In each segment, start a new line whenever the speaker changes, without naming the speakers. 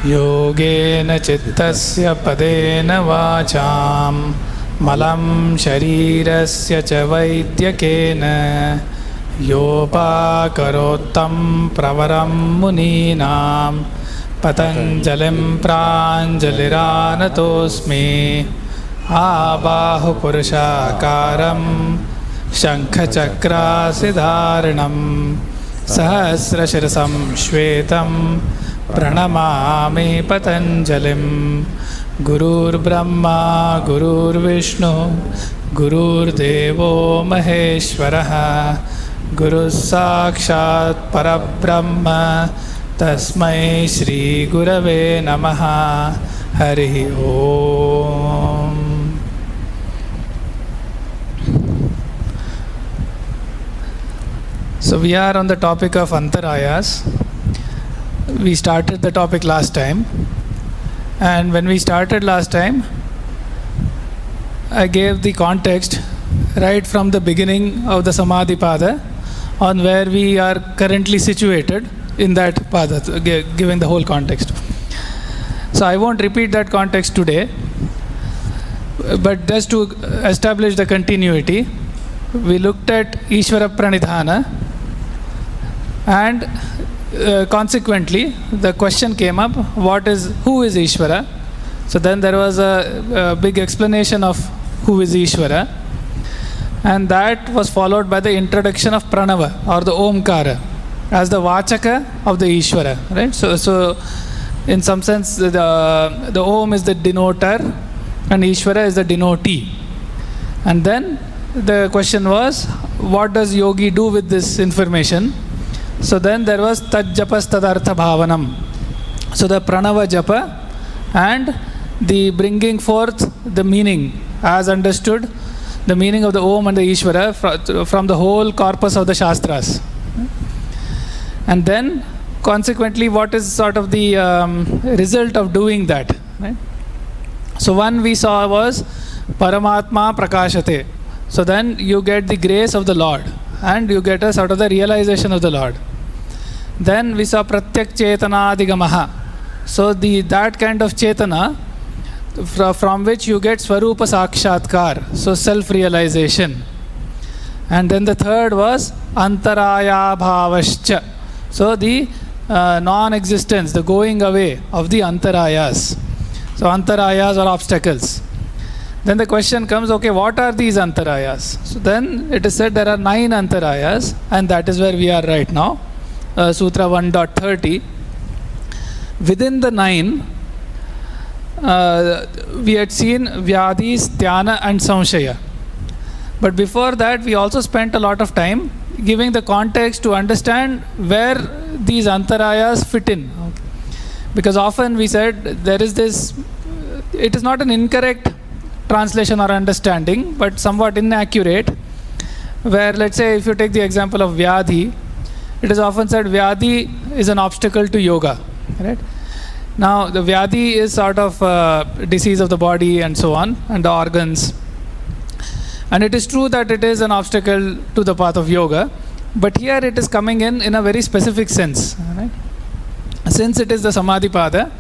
योगेन चित्तस्य पदेन वाचां मलं शरीरस्य च वैद्यकेन योपाकरोत्तं प्रवरं मुनीनां पतञ्जलिं प्राञ्जलिरानतोऽस्मि आबाहुपुरुषाकारं शङ्खचक्रासिधारणं सहस्रशिरसं श्वेतं प्रणमामि पतञ्जलिं गुरुर्ब्रह्मा गुरुर्विष्णु गुरुर्देवो महेश्वरः गुरुः साक्षात् परब्रह्म तस्मै श्रीगुरवे नमः हरिः ओम्। So we are on the topic of antarayas. We started the topic last time, and when we started last time, I gave the context right from the beginning of the Samadhi Pada on where we are currently situated in that Pada, giving the whole context. So I won't repeat that context today, but just to establish the continuity, we looked at Ishvara Pranidhana, and consequently the question came up, who is Ishvara? So then there was a big explanation of who is Ishvara, and that was followed by the introduction of Pranava or the Omkara as the Vachaka of the Ishvara, right? So in some sense the Om is the denoter and Ishvara is the denotee. And then the question was, what does yogi do with this information? So then there was Tad Japas Tadartha Bhavanam. So the Pranava Japa and the bringing forth the meaning as understood, the meaning of the Om and the Ishvara from the whole corpus of the Shastras. And then consequently what is sort of the result of doing that, right? So one we saw was Paramatma Prakashate. So then you get the grace of the Lord and you get a sort of the realization of the Lord. Then we saw Pratyak Chetana Adigamaha. So that kind of Chetana from which you get Swarupa Sakshatkar, so self-realization. And then the third was Antaraya Bhavascha. So the non-existence, the going away of the Antarayas. So Antarayas are obstacles. Then the question comes, okay, what are these Antarayas? So then it is said there are 9 Antarayas, and that is where we are right now. Sutra 1.30. Within the 9, we had seen Vyadis, Dhyana and Samshaya. But before that, we also spent a lot of time giving the context to understand where these Antarayas fit in. Okay. Because often we said there is this, it is not an incorrect translation or understanding, but somewhat inaccurate, where let's say if you take the example of Vyadhi, it is often said Vyadhi is an obstacle to yoga, right? Now the Vyadhi is sort of disease of the body and so on, and the organs. And it is true that it is an obstacle to the path of yoga, but here it is coming in a very specific sense, right? Since it is the Samadhi Pada,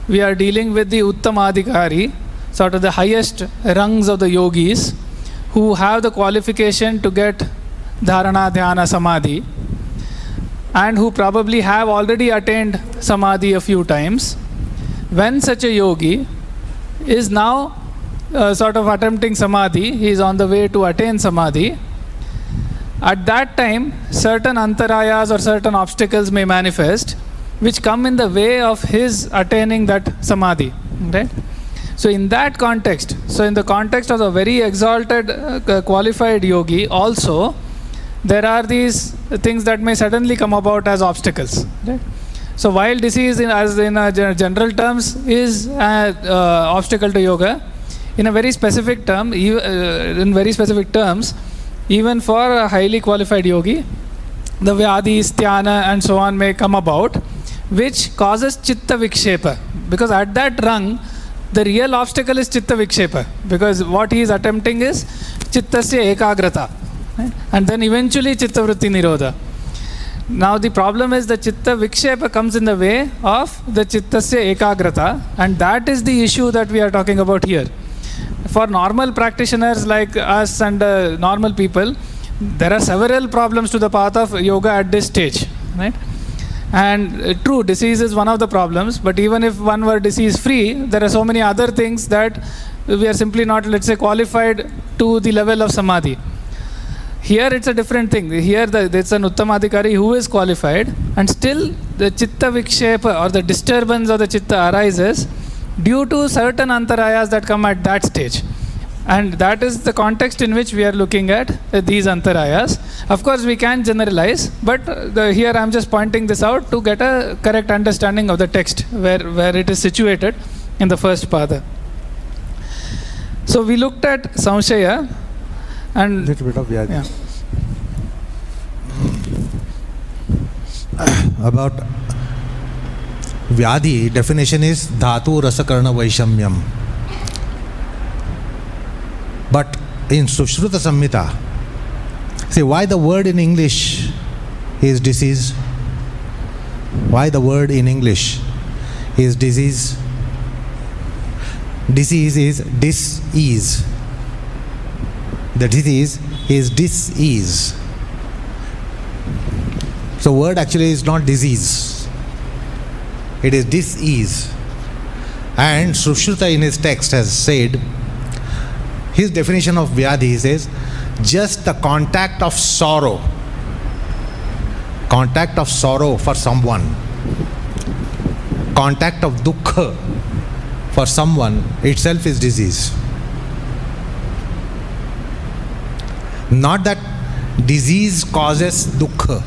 we are dealing with the Uttamadhikari, sort of the highest rungs of the yogis who have the qualification to get Dharana, Dhyana, Samadhi, and who probably have already attained Samadhi a few times. When such a yogi is now sort of attempting Samadhi, he is on the way to attain Samadhi, at that time certain Antarayas or certain obstacles may manifest which come in the way of his attaining that Samadhi, right? So in that context, so in the context of a very exalted qualified yogi also, there are these things that may suddenly come about as obstacles, right? So while disease as in general terms is an obstacle to yoga, in a very specific term, in very specific terms, even for a highly qualified yogi, the Vyadis, Dhyana and so on may come about, which causes Chitta Vikshepa. Because at that rung, the real obstacle is Chitta Vikshepa. Because what he is attempting is Chittasya Ekagrata. Right? And then eventually Chitta Vritti Nirodha. Now the problem is the chitta vikshepa comes in the way of the chittasya ekagrata, and that is the issue that we are talking about here. For normal practitioners like us and normal people, there are several problems to the path of yoga at this stage, right? And true, disease is one of the problems, but even if one were disease free, there are so many other things that we are simply not, let's say, qualified to the level of samadhi. Here it's a different thing. Here it's an uttamadhikari who is qualified, and still the chitta vikshepa or the disturbance of the chitta arises due to certain antarayas that come at that stage. And that is the context in which we are looking at these antarayas. Of course, we can generalize, but here I am just pointing this out to get a correct understanding of the text where it is situated in the first pada. So we looked at Samshaya and
little bit of Vyadhi.
Yeah.
About Vyadhi, definition is Dhatu Rasakarna Vaishamyam. But in Sushruta Samhita, see why the word in English is disease? Why the word in English is disease? Disease is dis-ease. The disease is dis-ease. So word actually is not disease. It is dis-ease. And Sushruta in his text has said, his definition of Vyadhi says, just the contact of sorrow. Contact of sorrow for someone. Contact of dukkha for someone itself is disease. Not that disease causes dukkha.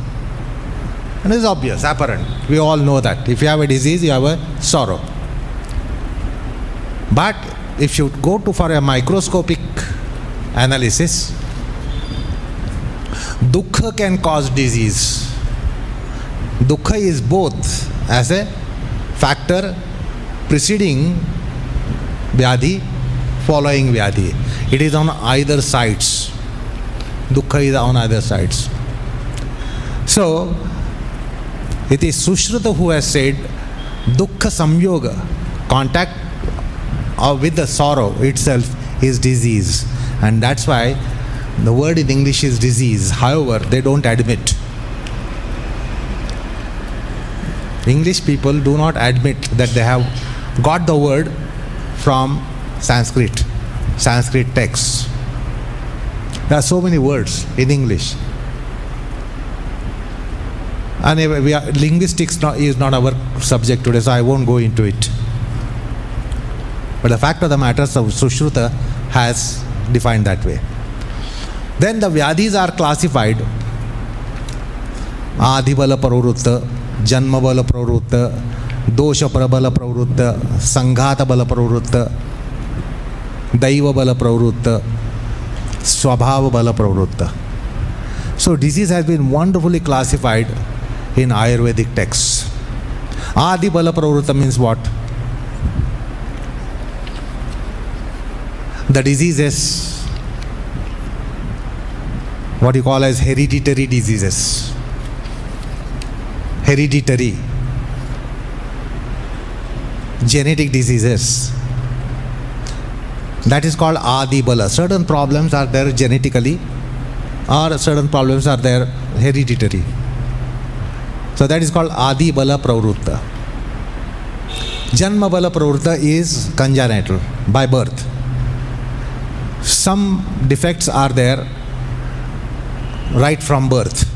And it is obvious, apparent. We all know that. If you have a disease, you have a sorrow. But if you go for a microscopic analysis, dukkha can cause disease. Dukkha is both as a factor preceding Vyadhi, following Vyadhi. It is on either sides. Dukkha is on either sides. So, it is Sushruta who has said, dukkha samyoga, contact with the sorrow itself is disease. And that's why the word in English is disease. However, they don't admit. English people do not admit that they have got the word from Sanskrit texts. There are so many words in English. And linguistics is not our subject today, so I won't go into it. But the fact of the matter, Sushruta has defined that way. Then the Vyadhis are classified. Adibala Pravruta, Janma Bala Pravruta, Dosha Prabala Pravruta, Sanghata Bala Pravruta, Daiva Bala Pravruta, Swabhava Bala Pravruta. So disease has been wonderfully classified in Ayurvedic texts. Adi Bala Pravruta means what? The diseases, what you call as hereditary diseases. Hereditary. Genetic diseases. That is called Adi Bala. Certain problems are there genetically, or certain problems are there hereditary. So that is called Adi Bala Pravruta. Janma Bala Pravruta is congenital, by birth. Some defects are there right from birth.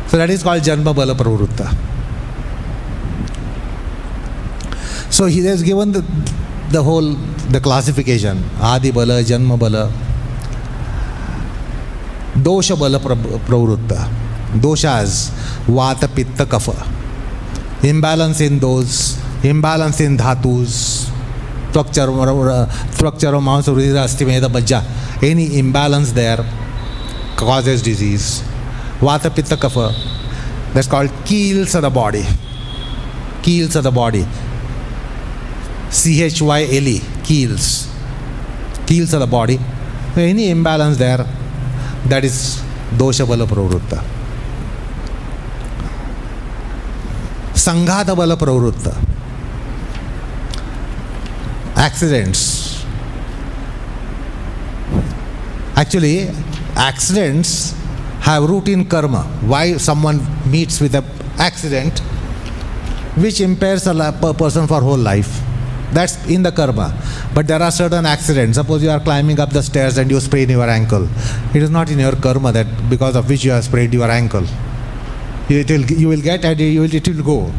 So that is called Janma Bala Pravruta. So he has given the classification, Adi Bala, Janma Bala, Dosha Bala Pravruta. Doshas, Vata, Pitta, Kapha. Imbalance in those, imbalance in dhatus, Tvakcharo, Mansa, Rudra, Astimeda, Bajja. Any imbalance there causes disease. Vata, Pitta, Kapha. That's called keels of the body. Keels of the body. CHYLE, keels. Keels of the body. Any imbalance there, that is Dosha Bala Pravruta. Sanghata bala pravritta. Accidents. Actually, accidents have root in karma. Why someone meets with an accident which impairs a person for whole life? That's in the karma. But there are certain accidents. Suppose you are climbing up the stairs and you sprain your ankle. It is not in your karma that because of which you have sprained your ankle. You will get and it will go.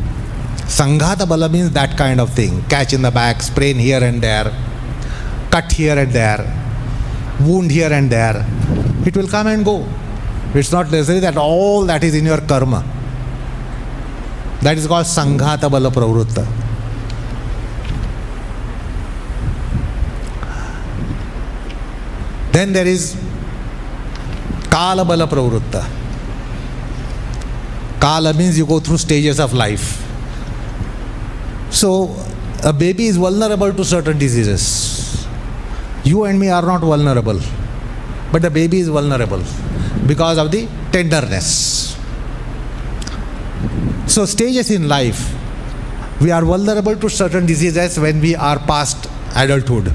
Sanghata bala means that kind of thing. Catch in the back, sprain here and there, cut here and there, wound here and there. It will come and go. It's not necessary that all that is in your karma. That is called Sanghata bala pravritta. Then there is Kala bala pravritta. Kala means you go through stages of life. So, a baby is vulnerable to certain diseases. You and me are not vulnerable, but the baby is vulnerable because of the tenderness. So, stages in life, we are vulnerable to certain diseases when we are past adulthood.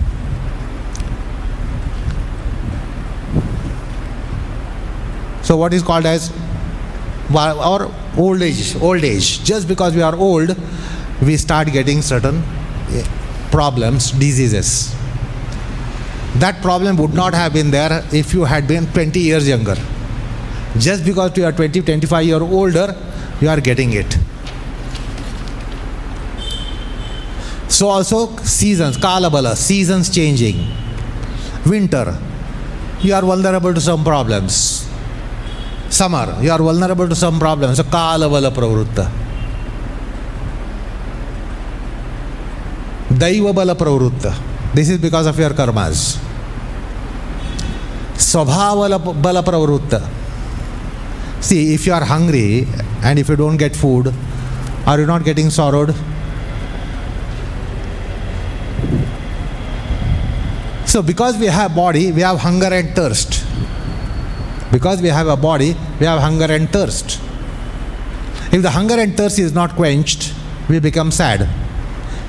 So, what is called as or old age. Just because we are old, we start getting certain problems, diseases. That problem would not have been there if you had been 20 years younger. Just because you are 20, 25 years older, you are getting it. So also seasons, Kala bala, seasons changing. Winter, you are vulnerable to some problems. Summer, you are vulnerable to some problems. So Kala bala pravritta. Daiva bala pravritta. This is because of your karmas. Swabhava bala pravritta. See, if you are hungry and if you don't get food, are you not getting sorrowed? So because we have body, we have hunger and thirst. Because we have a body, we have hunger and thirst. If the hunger and thirst is not quenched, we become sad.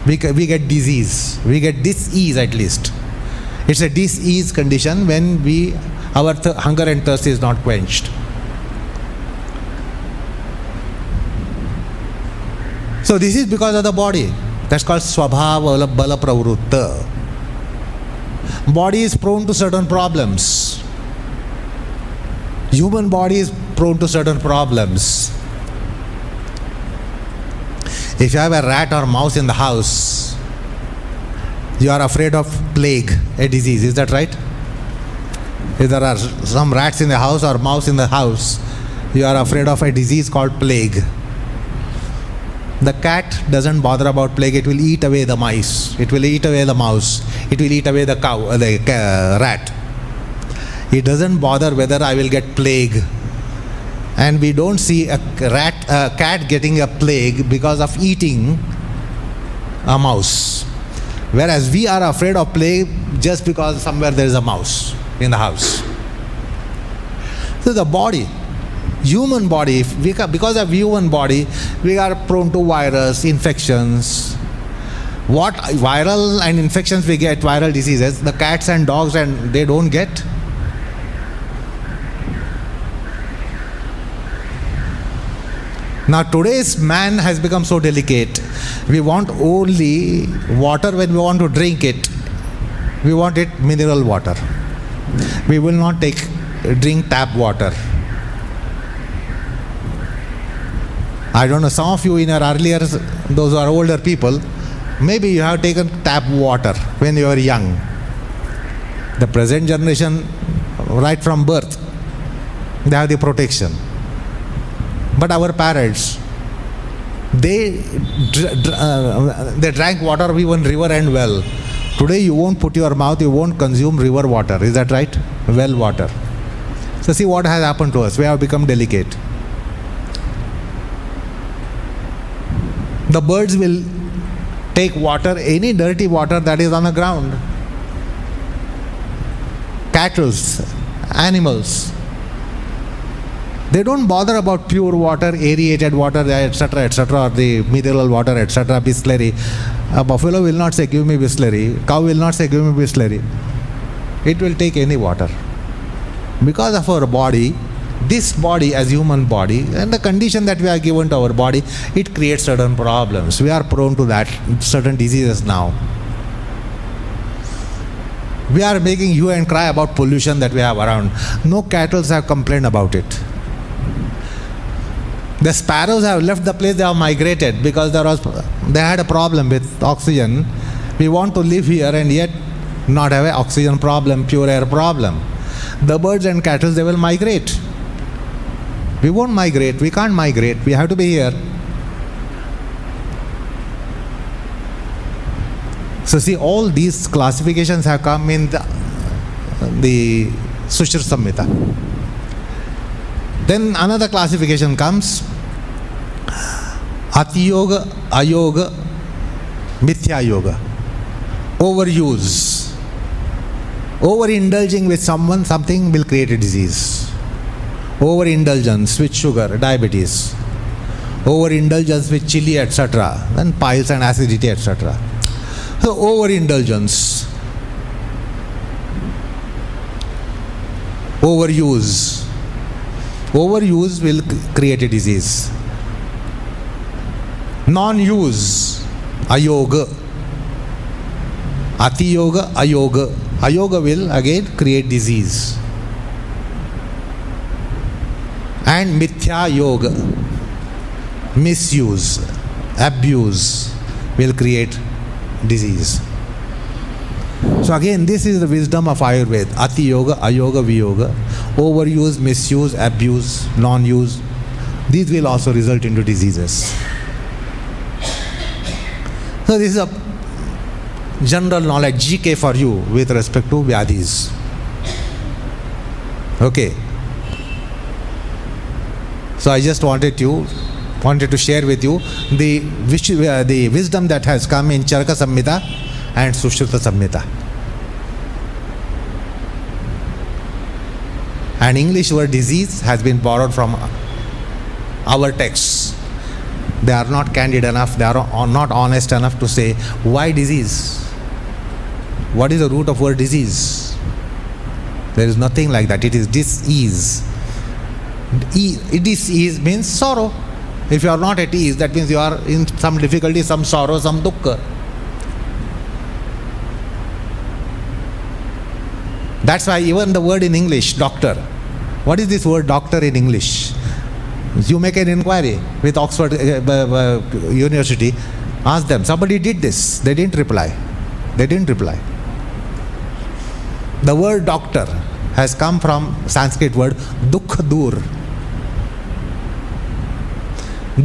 We get disease. We get dis-ease at least. It's a dis-ease condition when our hunger and thirst is not quenched. So this is because of the body. That's called Swabhava bala pravritta. Body is prone to certain problems. Human body is prone to certain problems. If you have a rat or mouse in the house, you are afraid of plague, a disease. Is that right? If there are some rats in the house or mouse in the house, you are afraid of a disease called plague. The cat doesn't bother about plague. It will eat away the mice. It will eat away the mouse. It will eat away the rat. It doesn't bother whether I will get plague. And we don't see a cat getting a plague because of eating a mouse. Whereas we are afraid of plague just because somewhere there is a mouse in the house. So the body, human body, because of human body, we are prone to virus, infections. What viral and infections we get, viral diseases, the cats and dogs, and they don't get. Now today's man has become so delicate. We want only water when we want to drink it. We want it mineral water. We will not drink tap water. I don't know, some of you in your earlier, those who are older people, maybe you have taken tap water when you were young. The present generation, right from birth, they have the protection. But our parents, they drank water even river and well. Today you won't put your mouth, you won't consume river water. Is that right? Well water. So see what has happened to us. We have become delicate. The birds will take water, any dirty water that is on the ground. Cattle, animals. They don't bother about pure water, aerated water, etc., or the mineral water, etc., Bisleri. A buffalo will not say, give me Bisleri. Cow will not say, give me Bisleri. It will take any water. Because of our body, this body as human body, and the condition that we are given to our body, it creates certain problems. We are prone to that, certain diseases now. We are making hue and cry about pollution that we have around. No cattle have complained about it. The sparrows have left the place, they have migrated because they had a problem with oxygen. We want to live here and yet not have an oxygen problem, pure air problem. The birds and cattle, they will migrate. We won't migrate, we can't migrate, we have to be here. So see, all these classifications have come in the Sushruta Samhita. Then another classification comes, Ati Yoga, Ayoga, Mithya Yoga. Overuse. Overindulging with something will create a disease. Overindulgence with sugar, diabetes. Overindulgence with chili, etc. Then piles and acidity, etc. So overindulgence. Overuse. Overuse will create a disease. Non-use, ayoga. Ati yoga, ayoga. Ayoga will again create disease. And mithya yoga, misuse, abuse will create disease. So again, this is the wisdom of Ayurveda. Ati yoga, ayoga, viyoga. Overuse, misuse, abuse, non-use. These will also result into diseases. So this is a general knowledge, GK for you with respect to Vyadhis. Okay. So I just wanted to share with you the wisdom that has come in Charaka Samhita and Sushruta Samhita. And English word disease has been borrowed from our texts. They are not candid enough, they are not honest enough to say, why disease? What is the root of word disease? There is nothing like that. It is dis-ease. Dis-ease means sorrow. If you are not at ease, that means you are in some difficulty, some sorrow, some dukkha. That's why even the word in English, doctor. What is this word doctor in English? You make an inquiry with Oxford University, ask them, somebody did this. They didn't reply. The word doctor has come from Sanskrit word dukh dur.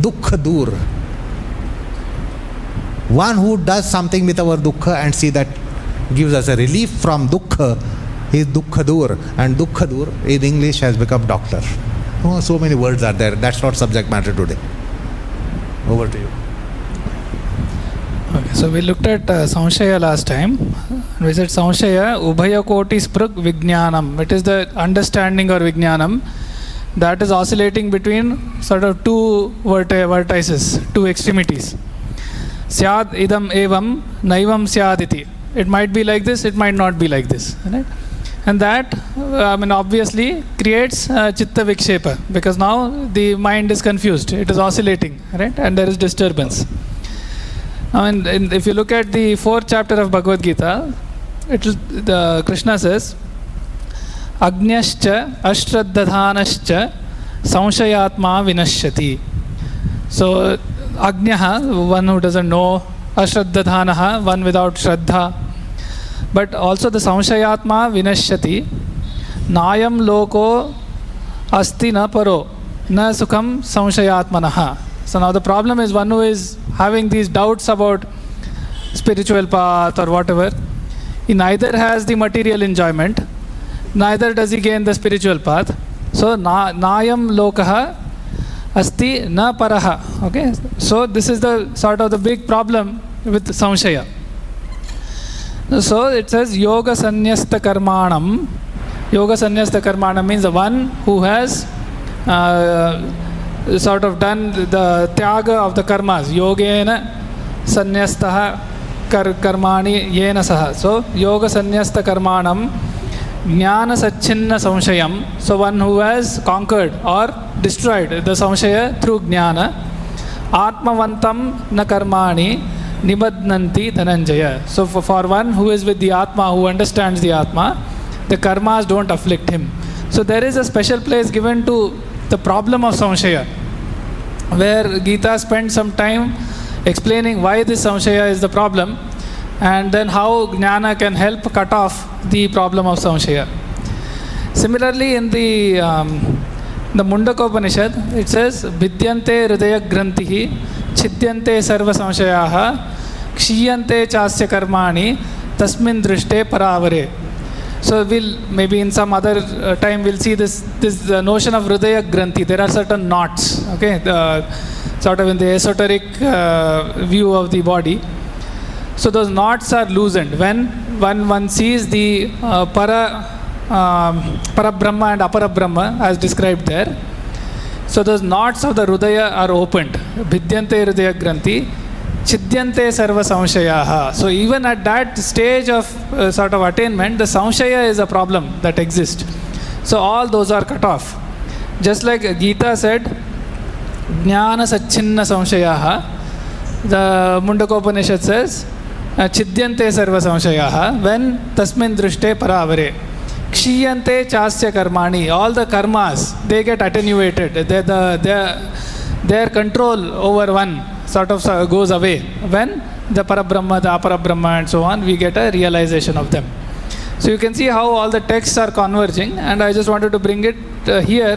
Dukh dur. One who does something with our dukkha and see that gives us a relief from dukkha is dukh dur. And dukh dur in English has become doctor. Oh, so many words are there. That's not subject matter today. Over to you.
Okay, so we looked at Samshaya last time. We said Samshaya, Ubhaya Koti Spruk Vijnanam. It is the understanding or Vijnanam that is oscillating between sort of two vertices, two extremities. Syad idam evam naivam syaditi. It might be like this, it might not be like this. Right? And that, obviously creates chitta vikshepa, because now the mind is confused. It is oscillating, right? And there is disturbance. If you look at the 4th chapter of Bhagavad Gita, Krishna says, Agnyascha ashraddadhanascha samshayatma vinashyati. So, Agnya, one who doesn't know, ashraddadhanaha, one without shraddha. But also the samshayatma vinashyati, nayam loko asti na paro, na sukham samshayatmanaha. So now the problem is one who is having these doubts about spiritual path or whatever, he neither has the material enjoyment, neither does he gain the spiritual path. So nayam lokaha asti na paraha. Okay, so this is the sort of the big problem with samshaya. So it says yoga sannyasta karmanam. Yoga sannyasta karmanam means the one who has sort of done the tyaga of the karmas, yogena sannyastah karmani yena saha. So yoga sannyasta karmanam jnana satchinna samshayam. So one who has conquered or destroyed the samshaya through jnana. Atmavantam na karmani nibadnanti dhananjaya. So for one who is with the Atma, who understands the Atma, the karmas don't afflict him. So there is a special place given to the problem of samshaya, where Gita spends some time explaining why this samshaya is the problem, and then how jnana can help cut off the problem of samshaya. Similarly, in the Mundakopanishad, it says, Vidyante hridaya grantihi, chidyante sarva samshayaha, kshiyante chasya karmani, tasmin drishte paravare. So we'll, maybe in some other time we'll see this notion of hridaya granthi. There are certain knots, okay, sort of in the esoteric view of the body. So those knots are loosened when one sees the Parabrahma and Aparabrahma as described there. So those knots of the hridaya are opened. Vidyante hridaya granthi, chidyante sarva samshayaha. So even at that stage of sort of attainment, the samshaya is a problem that exists. So all those are cut off. Just like Gita said, jnana satchinna samshayaha. The Mundakopanishad says, chidyante sarva samshayaha, when tasmin drishte paravare. Kshiyante chasya karmani. All the karmas, they get attenuated. Their control over one sort of goes away when the Parabrahma, the Aparabrahma and so on, we get a realization of them. So you can see how all the texts are converging, and I just wanted to bring it here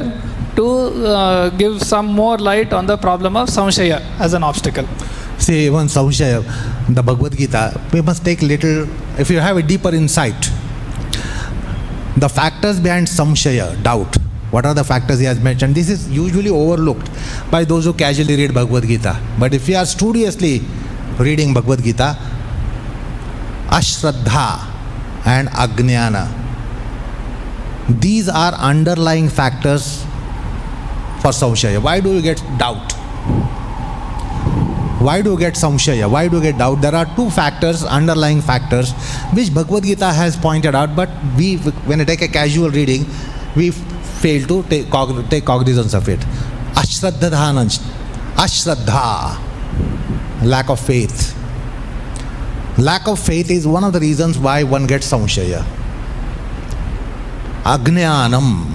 to give some more light on the problem of samshaya as an obstacle.
See, even samshaya, the Bhagavad Gita, we must take little, if you have a deeper insight, the factors behind samshaya, doubt. What are the factors he has mentioned? This is usually overlooked by those who casually read Bhagavad Gita. But if you are studiously reading Bhagavad Gita, ashraddha and ajnana, these are underlying factors for samshaya. Why do you get doubt? Why do you get samshaya? Why do you get doubt? There are two factors, underlying factors, which Bhagavad Gita has pointed out, but we, when I take a casual reading, we fail to take cognizance of it. Ashraddha, lack of faith. Lack of faith is one of the reasons why one gets samshaya. Ajnanam,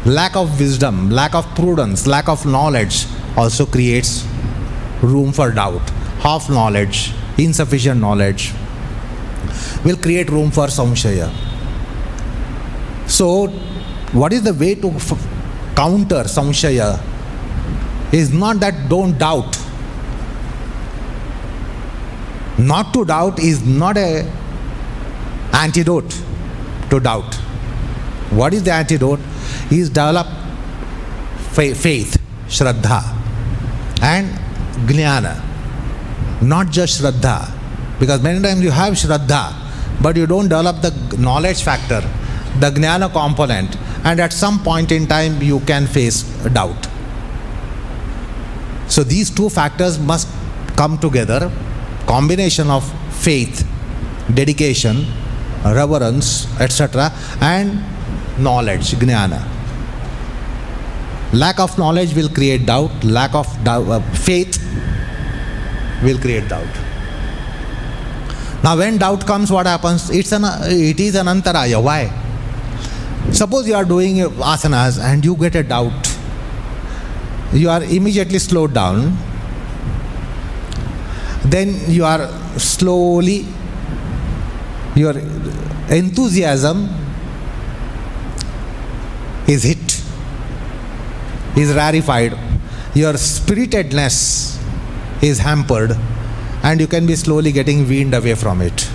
lack of wisdom, lack of prudence, lack of knowledge also creates room for doubt. Half knowledge, insufficient knowledge will create room for samshaya. So, what is the way to counter samshaya is not that don't doubt. Not to doubt is not an antidote to doubt. What is the antidote? Is develop faith, shraddha, and jnana. Not just shraddha, because many times you have shraddha, but you don't develop the knowledge factor, the jnana component, and at some point in time you can face doubt. So these two factors must come together, combination of faith, dedication, reverence, etc., and knowledge, jnana. Lack of knowledge will create doubt, lack of faith will create doubt. Now when doubt comes, what happens? It is an antaraya. Why? Suppose you are doing asanas and you get a doubt. You are immediately slowed down. Then you are slowly, your enthusiasm is hit, is rarefied. Your spiritedness is hampered, and you can be slowly getting weaned away from it.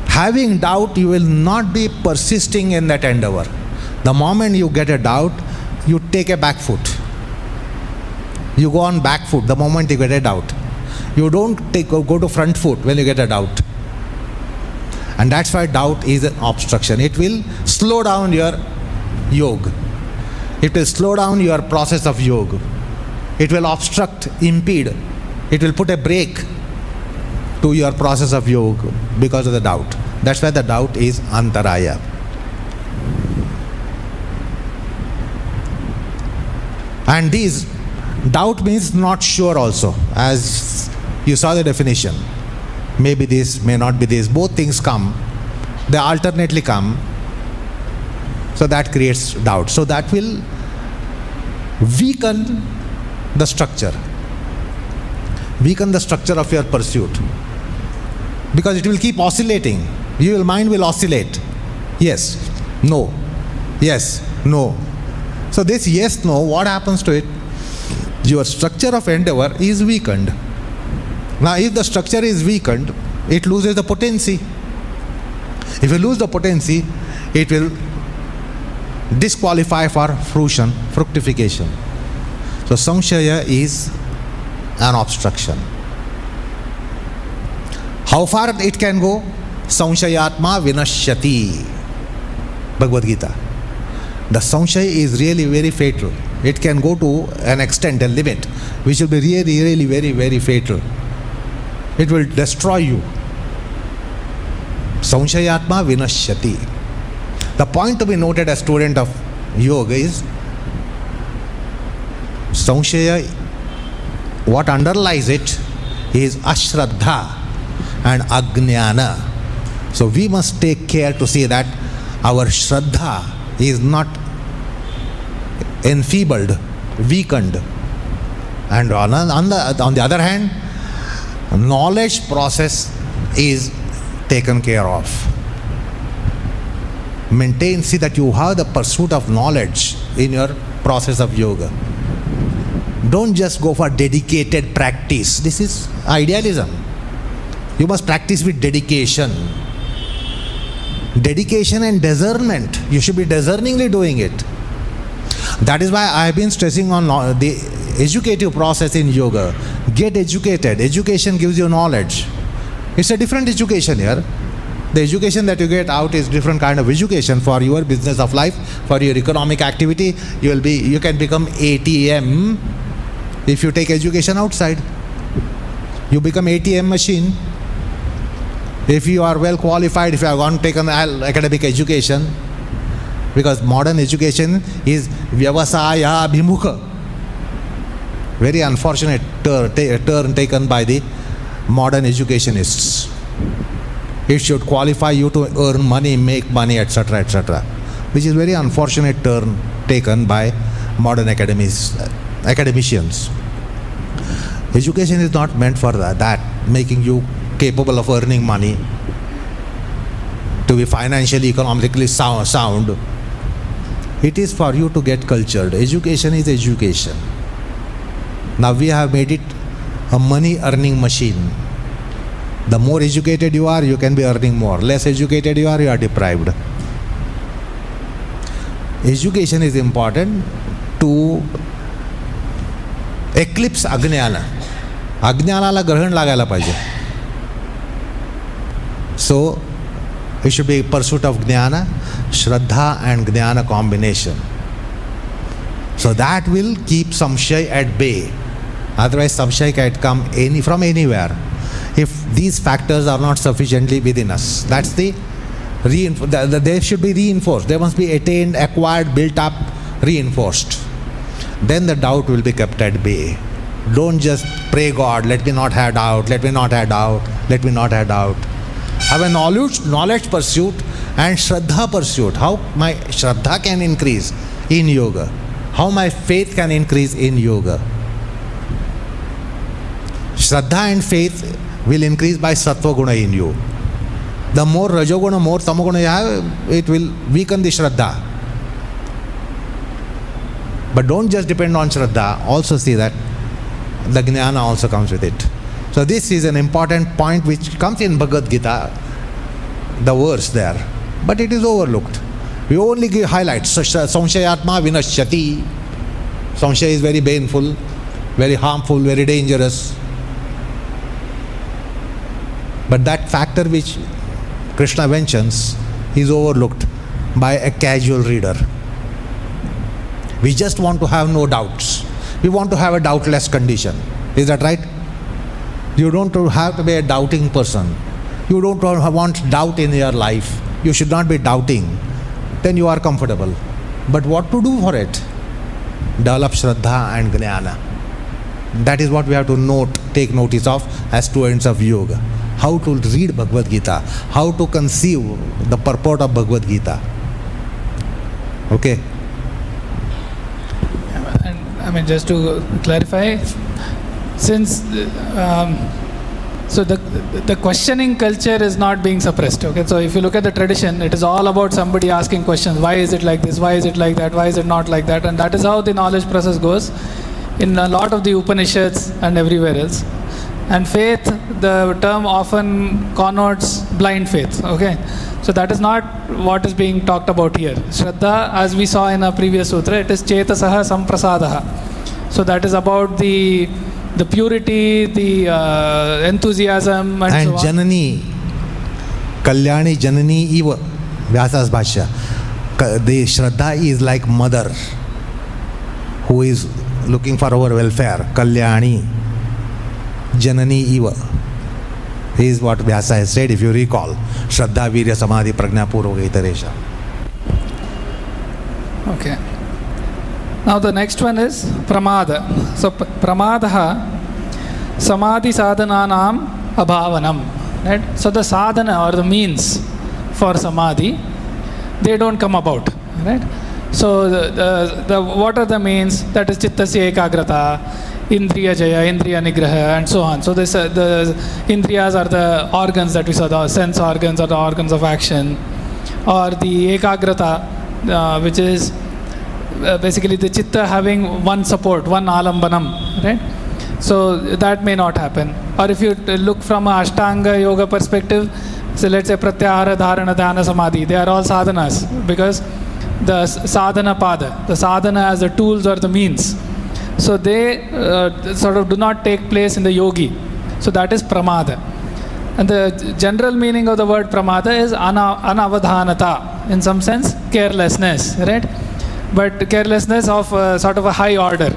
Having doubt, you will not be persisting in that endeavor. The moment you get a doubt, you take a back foot. You go on back foot the moment you get a doubt. You don't go to front foot when you get a doubt. And that's why doubt is an obstruction. It will slow down your yoga. It will slow down your process of yoga. It will obstruct, impede. It will put a brake to your process of yoga because of the doubt. That's why the doubt is antaraya. And these doubt means not sure also, as you saw the definition. Maybe this, may not be this. Both things come. They alternately come. So that creates doubt. So that will weaken the structure. Weaken the structure of your pursuit. Because it will keep oscillating. Your mind will oscillate. Yes, no. Yes, no. So this yes, no, what happens to it? Your structure of endeavor is weakened. Now if the structure is weakened, it loses the potency. If you lose the potency, it will disqualify for fruition, fructification. So samshaya is an obstruction. How far it can go? Samshayatma vinashyati. Bhagavad Gita. The samshaya is really very fatal. It can go to an extent, a limit, which will be really very, very fatal. It will destroy you. Samshayatma vinashyati. The point to be noted as student of yoga is samshaya, what underlies it is ashraddha and ajnana. So we must take care to see that our shraddha is not enfeebled, weakened. And on the other hand, knowledge process is taken care of. Maintain, see that you have the pursuit of knowledge in your process of yoga. Don't just go for dedicated practice. This is idealism. You must practice with dedication. Dedication and discernment. You should be discerningly doing it. That is why I have been stressing on the educative process in yoga. Get educated. Education gives you knowledge. It's a different education here. The education that you get out is different kind of education for your business of life, for your economic activity. You can become ATM if you take education outside. You become ATM machine. If you are well qualified, if you have gone taken academic education, because modern education is vyavasaya bhimukha. Very unfortunate turn taken by the modern educationists. It should qualify you to earn money, make money, etc., etc., which is very unfortunate turn taken by modern academicians. Education is not meant for that, making you capable of earning money, to be financially, economically sound. It is for you to get cultured. Education is education. Now we have made it a money earning machine. The more educated you are, you can be earning more. Less educated you are deprived. Education is important to eclipse ajnana. Ajnanaला ग्रहण लागायला पाहिजे. So it should be pursuit of jnana, shraddha and jnana combination. So that will keep samshaya at bay. Otherwise samshaya can come from anywhere if these factors are not sufficiently within us. That's they should be reinforced. They must be attained, acquired, built up, reinforced. Then the doubt will be kept at bay. Don't just pray God, let me not have doubt, let me not have doubt, let me not have doubt. Have a knowledge pursuit and shraddha pursuit. How my shraddha can increase in yoga. How my faith can increase in yoga. Shraddha and faith will increase by sattva guna in you. The more rajoguna, more tamoguna you have, it will weaken the shraddha. But don't just depend on shraddha. Also see that the jnana also comes with it. So this is an important point which comes in Bhagavad Gita, the verse there. But it is overlooked. We only give highlights. Samshayatma vinashyati. Samshaya is very painful, very harmful, very dangerous. But that factor which Krishna mentions is overlooked by a casual reader. We just want to have no doubts. We want to have a doubtless condition. Is that right? You don't have to be a doubting person. You don't want doubt in your life. You should not be doubting. Then you are comfortable. But what to do for it? Develop Shraddha and Jnana. That is what we have to take notice of as students of yoga. How to read Bhagavad Gita. How to conceive the purport of Bhagavad Gita. Okay?
And just to clarify, since so the questioning culture is not being suppressed. Okay, so if you look at the tradition, it is all about somebody asking questions. Why is it like this? Why is it like that? Why is it not like that? And that is how the knowledge process goes in a lot of the Upanishads and everywhere else. And faith, the term often connotes blind faith. Okay, so that is not what is being talked about here. Shraddha, as we saw in a previous sutra, it is chetasaha samprasadaha. So that is about the purity, the enthusiasm, and so on.
Janani, Kalyani Janani Iva, Vyasa's Bhashya. The Shraddha is like mother who is looking for our welfare. Kalyani Janani Iva is what Vyasa has said, if you recall. Shraddha, Virya, Samadhi, Prajna, Purva, Itaresha.
Okay. Now the next one is pramada. So pramadaha samadhi sadhananam abhavanam. Right? So the sadhana or the means for samadhi, they don't come about. Right? So the what are the means? That is chittasya ekagrata, indriya jaya, indriya nigraha, and so on. So this the indriyas are the organs that we saw, the sense organs or the organs of action, or the ekagrata, which is basically the chitta having one support, one alambanam, right? So that may not happen. Or if you look from a Ashtanga yoga perspective, so let's say pratyahara, dharana, dhyana, samadhi, they are all sadhanas, because the sadhana pada, the sadhana as the tools or the means, so they sort of do not take place in the yogi. So that is pramada. And the general meaning of the word pramada is anavadhanata, in some sense carelessness, right? But carelessness of sort of a high order.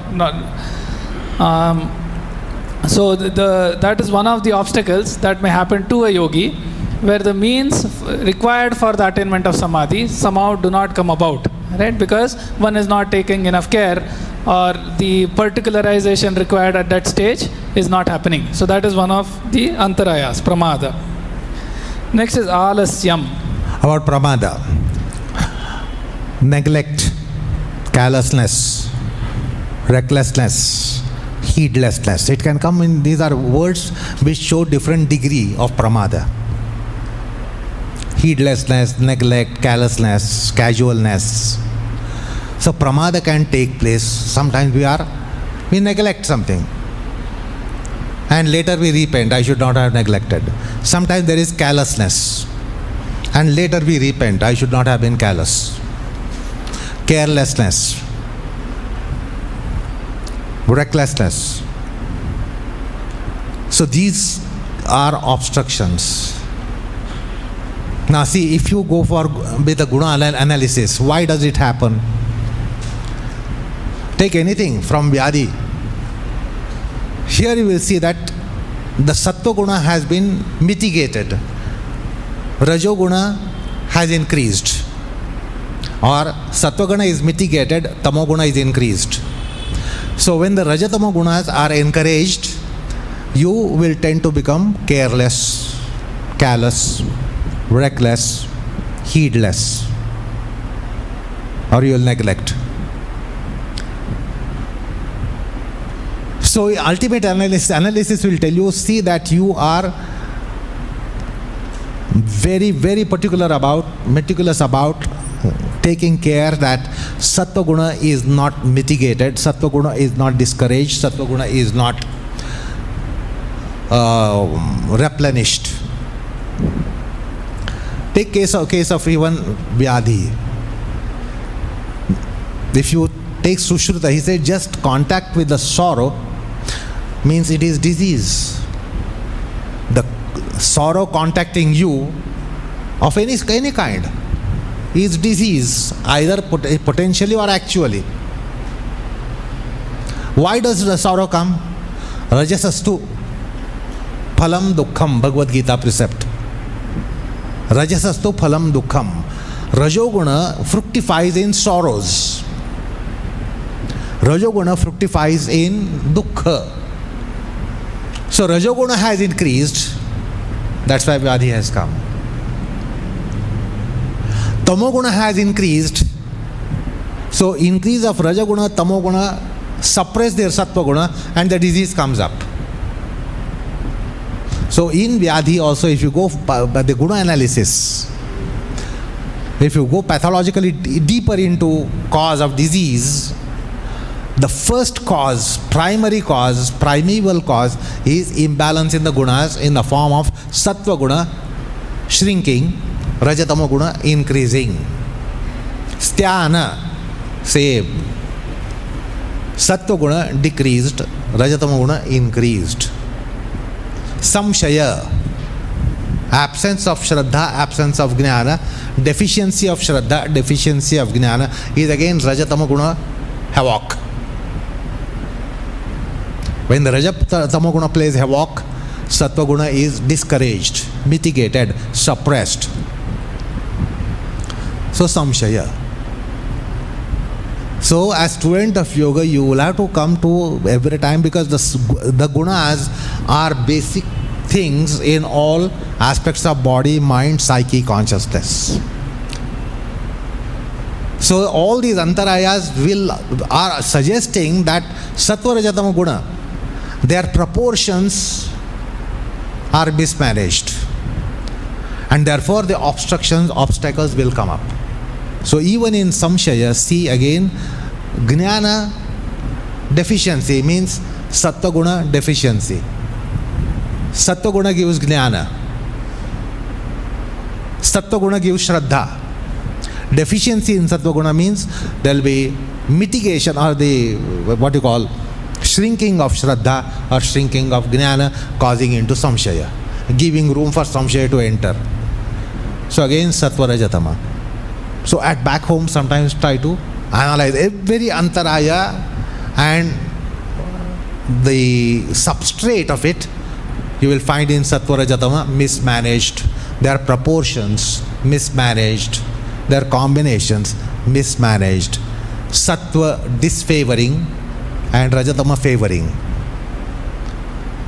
So that is one of the obstacles that may happen to a yogi, where the means required for the attainment of samadhi somehow do not come about, right? Because one is not taking enough care, or the particularization required at that stage is not happening. So that is one of the antarayas, pramada. Next is alasyam.
About pramada, neglect, carelessness, recklessness, heedlessness. It can come in, these are words which show different degree of pramada. Heedlessness, neglect, carelessness, casualness. So pramada can take place. Sometimes we neglect something and later we repent, I should not have neglected. Sometimes there is carelessness and later we repent, I should not have been careless. Carelessness, recklessness. So these are obstructions. Now see, if you go with the guna analysis, why does it happen? Take anything from Vyadi. Here you will see that the Sattva guna has been mitigated. Rajo guna has increased. Or Sattva guna is mitigated, Tamo guna is increased. So when the Rajatama gunas are encouraged, you will tend to become careless, callous, reckless, heedless, or you will neglect. So ultimate analysis will tell you, see that you are very, very meticulous about taking care that Sattva guna is not mitigated, Sattva guna is not discouraged, Sattva guna is not replenished. Take case of even Vyadhi. If you take Sushruta, he said just contact with the sorrow means it is disease. The sorrow contacting you of any kind is disease, either potentially or actually. Why does the sorrow come? Rajasastu phalam dukkham, Bhagavad Gita precept. Rajasastu phalam dukkham. Rajoguna fructifies in sorrows. Rajoguna fructifies in dukkha. So Rajoguna has increased, that's why Vyadhi has come. Tamoguna has increased, so increase of Rajoguna, Tamoguna suppress their Sattva guna and the disease comes up. So in Vyadhi also, if you go by the guna analysis, if you go pathologically deeper into cause of disease, the first cause, primary cause, primeval cause is imbalance in the gunas in the form of Sattva guna shrinking, Rajatama guna increasing. Sthana, same. Sattva guna decreased, Rajatama guna increased. Samshaya, absence of Shraddha, absence of Jnana, deficiency of Shraddha, deficiency of Jnana is again Rajatama guna havoc. When the Rajatama guna plays havoc, Sattva guna is discouraged, mitigated, suppressed. So samshaya. So as student of yoga, you will have to come to every time, because the gunas are basic things in all aspects of body, mind, psyche, consciousness. So all these antarayas are suggesting that Sattva Rajatama guna, their proportions are mismanaged, and therefore the obstacles will come up. So even in samshaya, see again, Jnana deficiency means Sattva guna deficiency. Sattva guna gives Jnana. Sattva guna gives Shraddha. Deficiency in Sattva guna means there will be mitigation, or the what you call shrinking of Shraddha or shrinking of Jnana, causing into samshaya, giving room for samshaya to enter. So again Sattva Rajatama. So at back home sometimes try to analyze every antaraya and the substrate of it. You will find in Sattva Rajatama mismanaged, their proportions mismanaged, their combinations mismanaged, Sattva disfavoring and Rajatama favoring.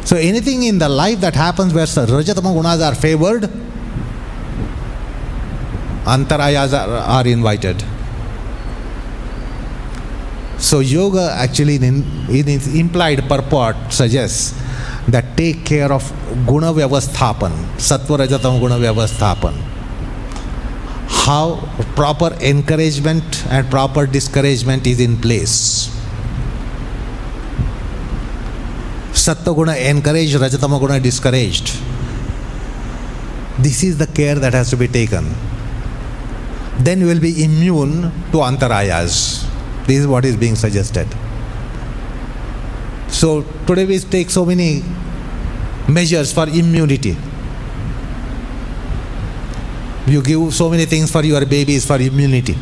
So anything in the life that happens where Rajatama gunas are favored, antarayas are invited. So yoga actually in its implied purport suggests that take care of guna vyavasthapan, Sattva Rajatama guna vyavasthapan. How proper encouragement and proper discouragement is in place. Sattva guna encouraged, Rajatama guna discouraged. This is the care that has to be taken. Then you will be immune to antarayas. This is what is being suggested. So today we take so many measures for immunity. You give so many things for your babies for immunity.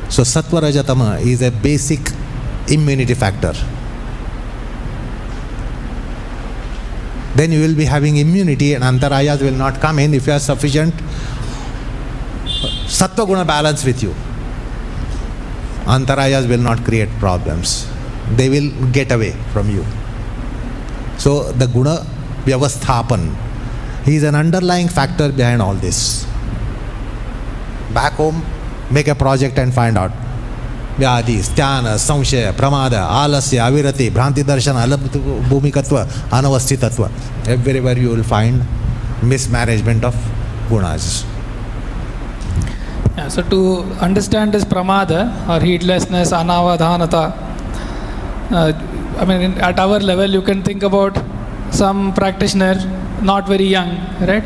So Sattva Rajatama is a basic immunity factor. Then you will be having immunity and antarayas will not come in if you have sufficient Sattva guna balance with you. Antarayas will not create problems. They will get away from you. So the guna vyavasthapan is an underlying factor behind all this. Back home, make a project and find out. Vyadhi, Sthana, Samshaya, Pramada, Alasya, Avirati, Bhranti Darshana, Bhumikatva, Anavasthitatva. Everywhere you will find mismanagement of gunas.
Yeah, so to understand this pramada or heedlessness, anavadhanata, at our level you can think about some practitioner, not very young, right?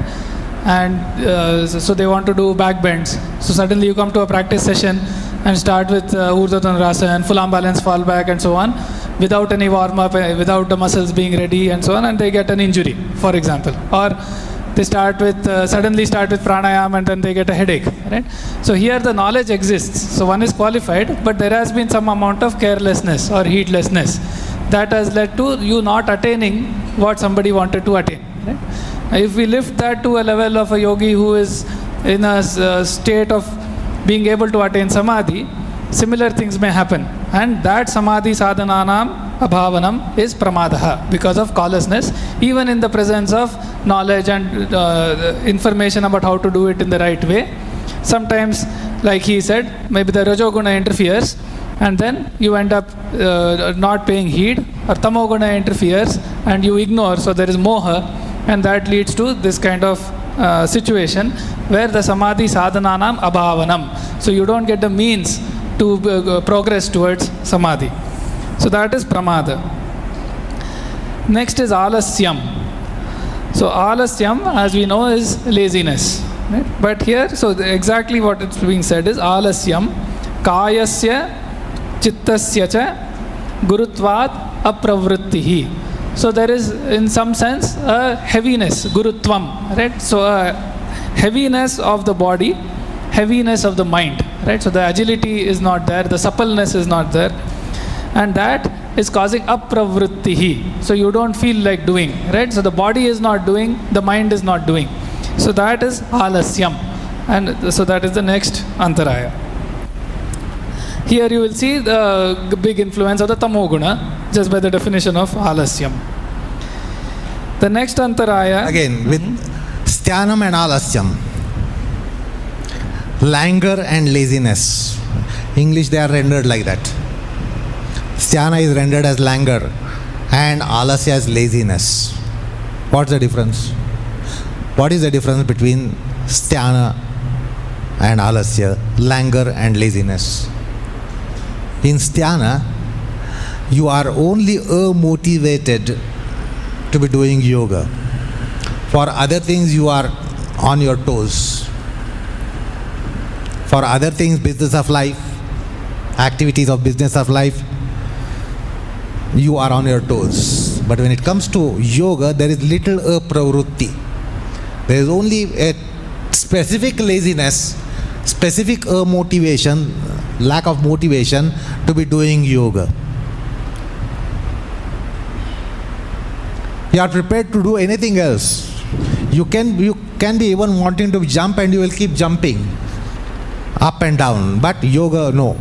And so they want to do back bends. So suddenly you come to a practice session and start with Urdhva Dhanurasana and full arm balance, fall back and so on, without any warm up, without the muscles being ready and so on, and they get an injury, for example. Or they suddenly start with pranayama and then they get a headache, right? So here the knowledge exists. So one is qualified, but there has been some amount of carelessness or heedlessness that has led to you not attaining what somebody wanted to attain, right? If we lift that to a level of a yogi who is in a state of being able to attain samadhi, similar things may happen. And that samadhi sadhananam abhavanam is pramadaha, because of callousness, even in the presence of knowledge and information about how to do it in the right way. Sometimes, like he said, maybe the rajoguna interferes, and then you end up not paying heed, or tamoguna interferes and you ignore, so there is moha, and that leads to this kind of situation where the samadhi sadhananam abhavanam. So you don't get the means to progress towards samadhi. So that is pramada. Next is alasyam. So alasyam, as we know, is laziness. Right? But here, so exactly what it's being said is alasyam kayasya chittasya cha gurutvat apravrittihi. So there is, in some sense, a heaviness, gurutvam, right? So a heaviness of the body, heaviness of the mind, right? So the agility is not there, the suppleness is not there, and that is causing apravrittihi. So you don't feel like doing, right? So the body is not doing, the mind is not doing. So that is alasyam, and so that is the next antaraya. Here you will see the big influence of the tamoguna just by the definition of alasyam. The next antaraya,
Again, with styanam and alasyam, languor and laziness. English, they are rendered like that. Sthana is rendered as languor and alasya as laziness. What's the difference? What is the difference between sthana and alasya, languor and laziness? In sthana, you are only motivated to be doing yoga. For other things, you are on your toes. For other things, business of life, activities of business of life, you are on your toes. But when it comes to yoga, there is little pravrutti. There is only a specific laziness, specific motivation, lack of motivation to be doing yoga. You are prepared to do anything else. You can be even wanting to jump and you will keep jumping up and down. But yoga, no.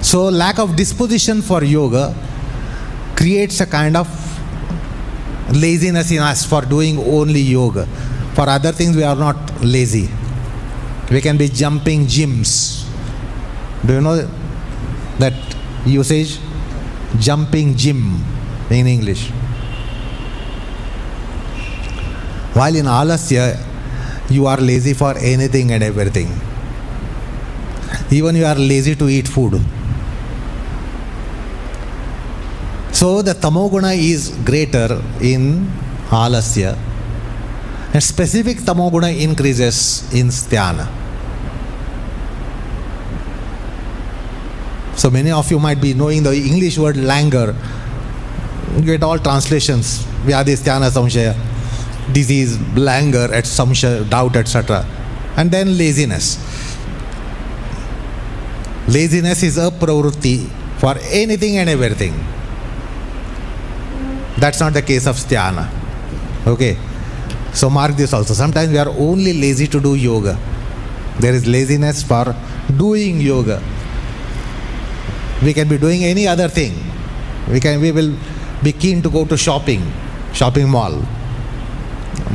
So lack of disposition for yoga creates a kind of laziness in us for doing only yoga. For other things we are not lazy. We can be jumping gyms. Do you know that usage? Jumping gym in English. While in alasya, you are lazy for anything and everything. Even you are lazy to eat food. So the tamoguna is greater in alasya, and specific tamoguna increases in sthana. So many of you might be knowing the English word languor. You get all translations, vyadhi, sthana, samshaya, disease, languor, samshaya, doubt, etc. And then laziness. Laziness is a pravrutti for anything and everything. That's not the case of sthana. Okay. So mark this also. Sometimes we are only lazy to do yoga. There is laziness for doing yoga. We can be doing any other thing. We will be keen to go to shopping mall,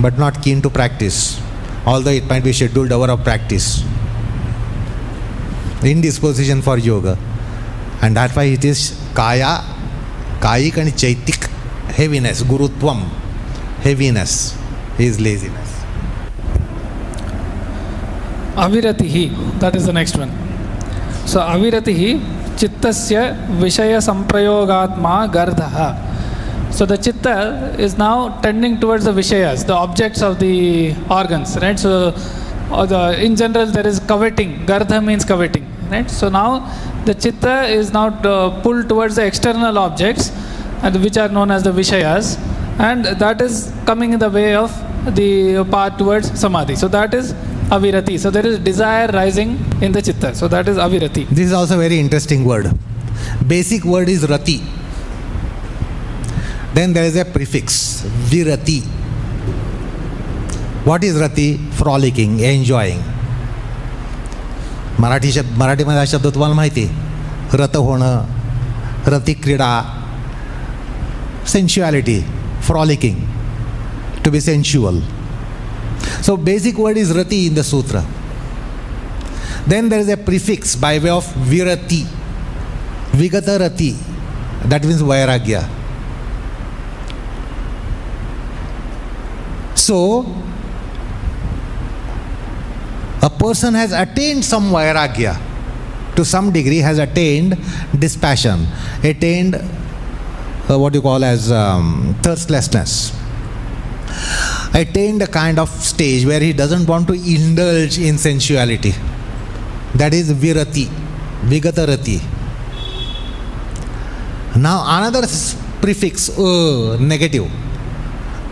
but not keen to practice, although it might be scheduled hour of practice. Indisposition for yoga, and that's why it is kayik and chaitik, heaviness, gurutvam, heaviness is laziness.
aviratihi, that is the next one. So aviratihi chittasya vishaya samprayogatma gardha. So the chitta is now tending towards the vishayas, the objects of the organs, right? So in general there is coveting. Gardha means coveting, right? So now the chitta is now pulled towards the external objects, which are known as the vishayas, and that is coming in the way of the path towards samadhi. So that is avirati. So there is desire rising in the chitta. So that is avirati.
This is also a very interesting word. Basic word is rati. Then there is a prefix, virati. What is rati? Frolicking, enjoying. मराठीमध्ये हा शब्द तुम्हाला माहिती आहे. रत होणं, रती क्रीडा, sensuality, frolicking, to be sensual. So basic word is rati in the sutra. Then there is a prefix by way of virati, vigata rati, that means vairagya. So a person has attained some vairagya, to some degree has attained dispassion, attained what you call as thirstlessness, attained a kind of stage where he doesn't want to indulge in sensuality. That is virati, vigata rati. Now another prefix, negative,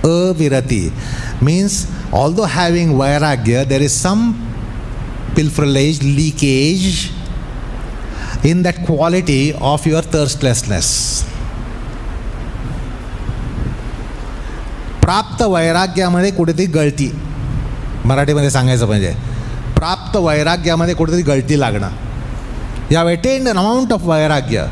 virati, means although having vairagya, there is some pilferage, leakage in that quality of your thirstlessness. प्राप्त वैराग्यामध्ये कुठेतरी गळती, मराठीमध्ये सांगायचं म्हणजे प्राप्त वैराग्यामध्ये कुठेतरी गळती लागणं. You have attained an amount of vairagya,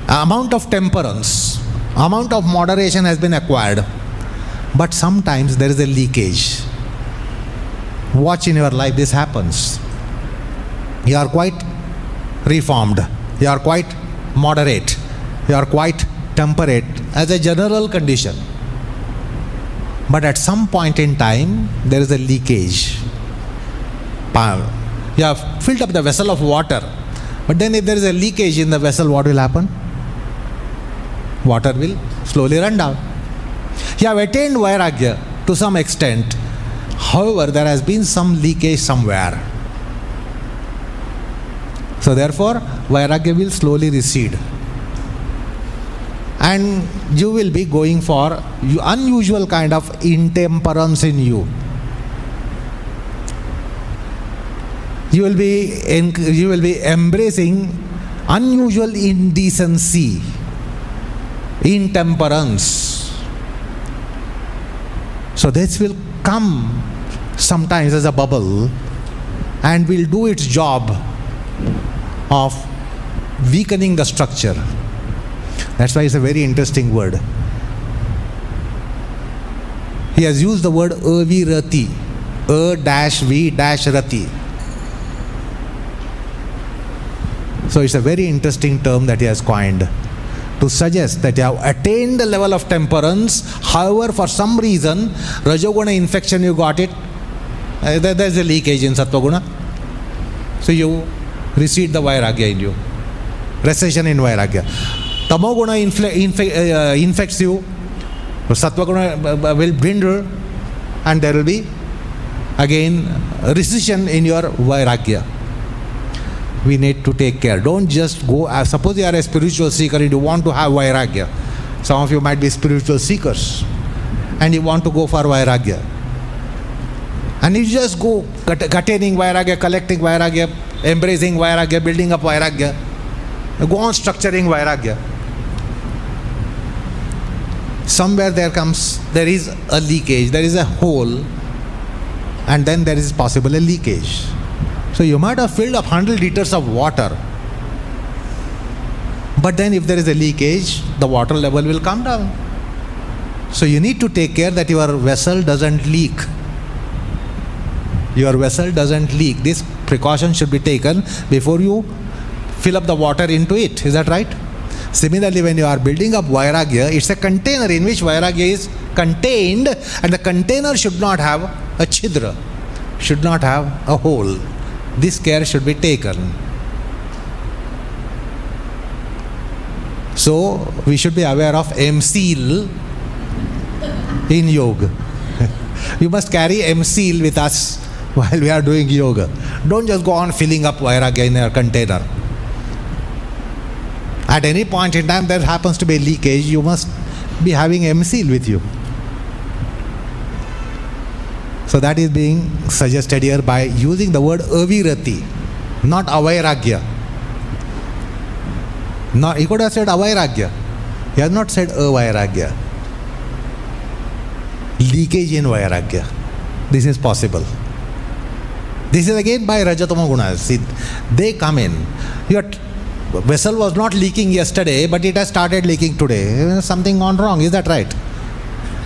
amount of temperance, amount of moderation has been acquired, but sometimes there is a leakage. Watch in your life, this happens. You are quite reformed, you are quite moderate, you are quite temperate as a general condition, but at some point in time there is a leakage. You have filled up the vessel of water, but then if there is a leakage in the vessel, what will happen? Water will slowly run down. You have attained vairagya to some extent, however there has been some leakage somewhere. So therefore vairagya will slowly recede, and you will be going for unusual kind of intemperance in you. You will be embracing unusual indecency, intemperance. So this will come sometimes as a bubble and will do its job of weakening the structure. That's why it's a very interesting word. He has used the word avirati, a-v-rati. So it's a very interesting term that he has coined to suggest that you have attained the level of temperance, however for some reason rajoguna infection you got it, there's a leakage in sattvaguna, so you recede the vairagya in you, recession in vairagya. Tamoguna infects you, sattvaguna will dwindle, and there will be again recession in your vairagya. We need to take care. Don't just go, suppose you are a spiritual seeker and you want to have vairagya. Some of you might be spiritual seekers and you want to go for vairagya, and you just go attaining vairagya, collecting vairagya, embracing vairagya, building up vairagya, go on structuring vairagya. Somewhere there is a leakage, there is a hole, and then there is possible a leakage. So you might have filled up 100 liters of water, but then if there is a leakage, the water level will come down. So you need to take care that your vessel doesn't leak. Your vessel doesn't leak. This precaution should be taken before you fill up the water into it. Is that right? Similarly, when you are building up vairagya, it's a container in which vairagya is contained, and the container should not have a chidra, should not have a hole. This care should be taken. So we should be aware of MSEAL in yoga. You must carry MSEAL with us while we are doing yoga. Don't just go on filling up vairagya in a At any point in time there happens to be a leakage, you must be having MCL with you. So that is being suggested here by using the word avirati, not avairagya. No, he could have said avairagya. He has not said avairagya. Leakage in vairagya. This is possible. This is again by Rajatama Gunas. See, they come in. Your vessel was not leaking yesterday, but it has started leaking today. Something gone wrong. Is that right?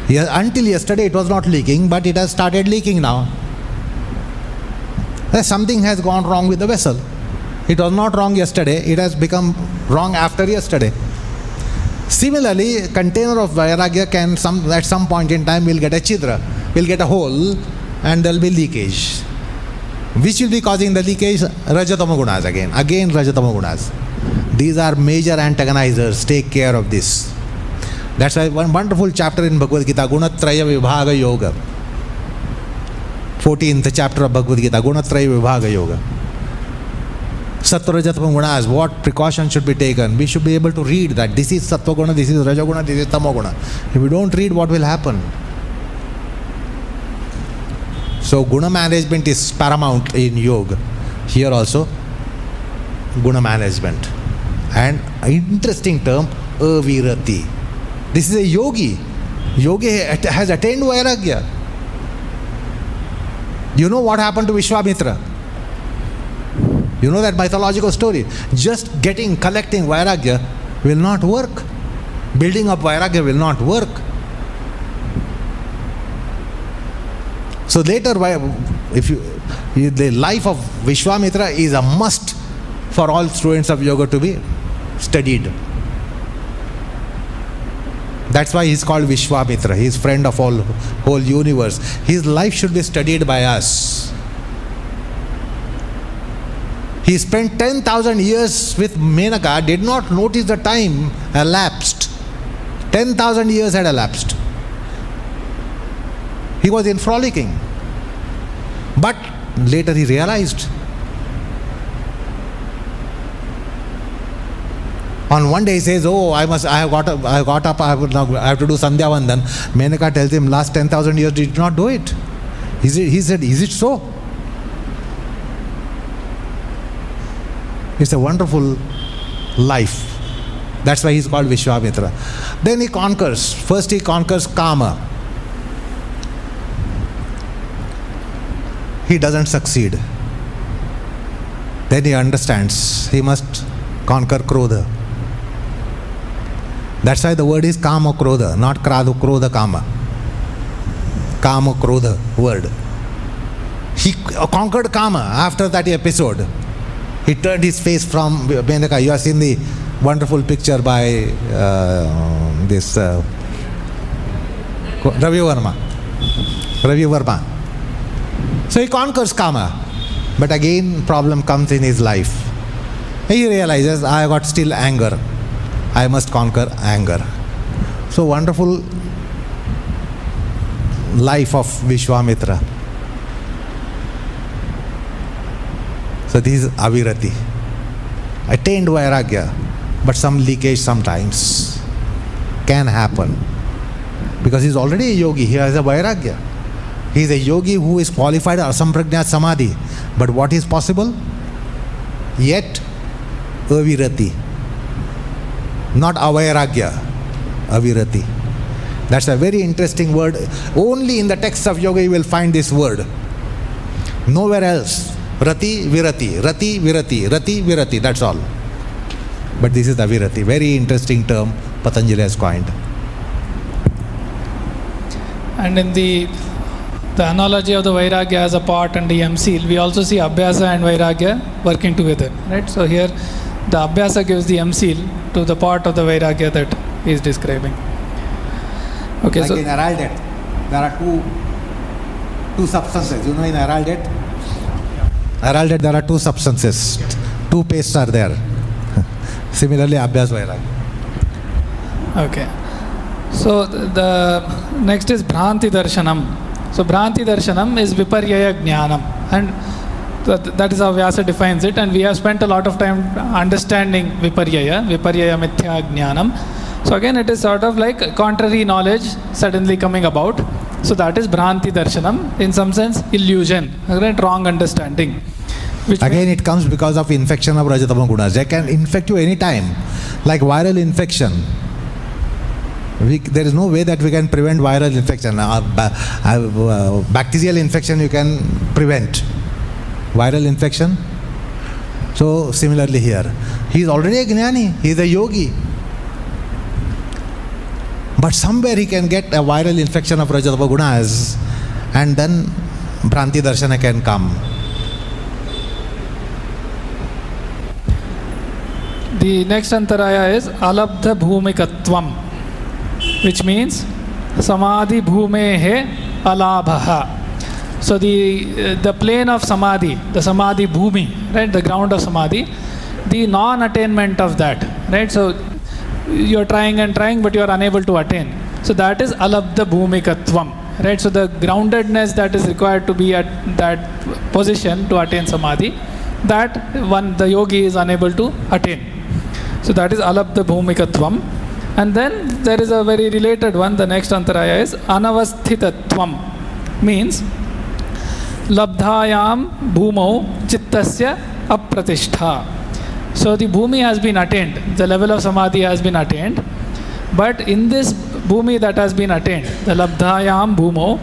Until yesterday it was not leaking, but it has started leaking now. Something has gone wrong with the vessel. It was not wrong yesterday. It has become wrong after yesterday. Similarly, a container of vairagya can at some point in time will get a chidra, will get a hole, and there will be leakage. Which will be causing the leakage? Rajatama Gunas again. Again Rajatama Gunas. These are major antagonizers. Take care of this. That's why one wonderful chapter in Bhagavad Gita, Gunatraya Vibhaga Yoga. 14th chapter of Bhagavad Gita, Gunatraya Vibhaga Yoga. Sattva Rajatama Gunas, what precautions should be taken? We should be able to read that this is Sattva Guna, this is Rajaguna, this is Tamoguna. If we don't read, what will happen? So Guna management is paramount in yoga. Here also, Guna management. And an interesting term, avirati. This is a yogi. Yogi has attained vairagya. You know what happened to Vishwamitra? You know that mythological story. Just collecting vairagya will not work. Building up vairagya will not work. So later, the life of Vishwamitra is a must for all students of yoga to be studied. That's why he's called Vishwamitra. He is friend of whole universe. His life should be studied by us. He spent 10,000 years with Menaka, did not notice the time elapsed. 10,000 years had elapsed. He was in frolicking. But later he realized. On one day he says, oh, I have got up, I have to do Sandhya Vandan. Menaka tells him, last 10,000 years did not do it. He said, is it so? It's a wonderful life. That's why he's called Vishwamitra. Then he conquers. First he conquers Kama. He doesn't succeed. Then he understands he must conquer Krodha. That's why the word is Kama Krodha, not Krodha Kama. Kama Krodha word. He conquered Kama after that episode. He turned his face from Menaka. You have seen the wonderful picture by this Ravi Verma. So he conquers Kama. But again, problem comes in his life. He realizes, I have got still anger. I must conquer anger. So wonderful life of Vishwamitra. So this is avirati. Attained vairagya, but some leakage sometimes can happen. Because he is already a yogi, he has a vairagya. He is a yogi who is qualified asamprajñat samadhi. But what is possible? Yet avirati. Not avairagya, avirati. That's a very interesting word. Only in the texts of yoga you will find this word. Nowhere else. Rati, virati, rati, virati, rati, virati, that's all. But this is the virati. Very interesting term Patanjali has coined.
And in the analogy of the Vairagya as a pot and the MCL, we also see Abhyasa and Vairagya working together. Right? So here the Abhyasa gives the MCL to the pot of the Vairagya that he is describing. Okay,
like
so
in Araldite, there are two substances. You know, in Araldite, there are two substances. Two pastes are there. Similarly, Abhyas Vairagya.
okay. So the next is Bhranti Darshanam. So Bhranti Darshanam is Viparyaya Jnanam. And that is how Vyasa defines it. And we have spent a lot of time understanding Viparyaya Mithya Jnanam. So again, it is sort of like contrary knowledge suddenly coming about. So that is Bhranti Darshanam, in some sense illusion, right? Wrong understanding. Which
Again, it comes because of infection of Rajatama Gunas. They can infect you any time, like viral infection. There is no way that we can prevent viral infection. Bacterial infection you can prevent. Viral infection. So similarly here, he is already a Jnani, he is a yogi. But somewhere he can get a viral infection of Rajatama Gunas, and then Bhranti Darshana can come.
The next antaraya is alabdha bhumikatvam, which means samadhi bhumehe alabhaha. So the plane of samadhi, the samadhi bhumi, right, the ground of samadhi, the non-attainment of that, right? So you're trying and trying, but you're unable to attain. So that is alabdha bhumikatvam, right? So the groundedness that is required to be at that position to attain samadhi, that one the yogi is unable to attain. So that is alabdha bhumikatvam. And then there is a very related one. The next antaraya is anavasthitatvam, means labdhayam bhumau chittasya apratishtha. So the bhumi has been attained, the level of samadhi has been attained, but in this bhumi that has been attained, the labdhayam bhumau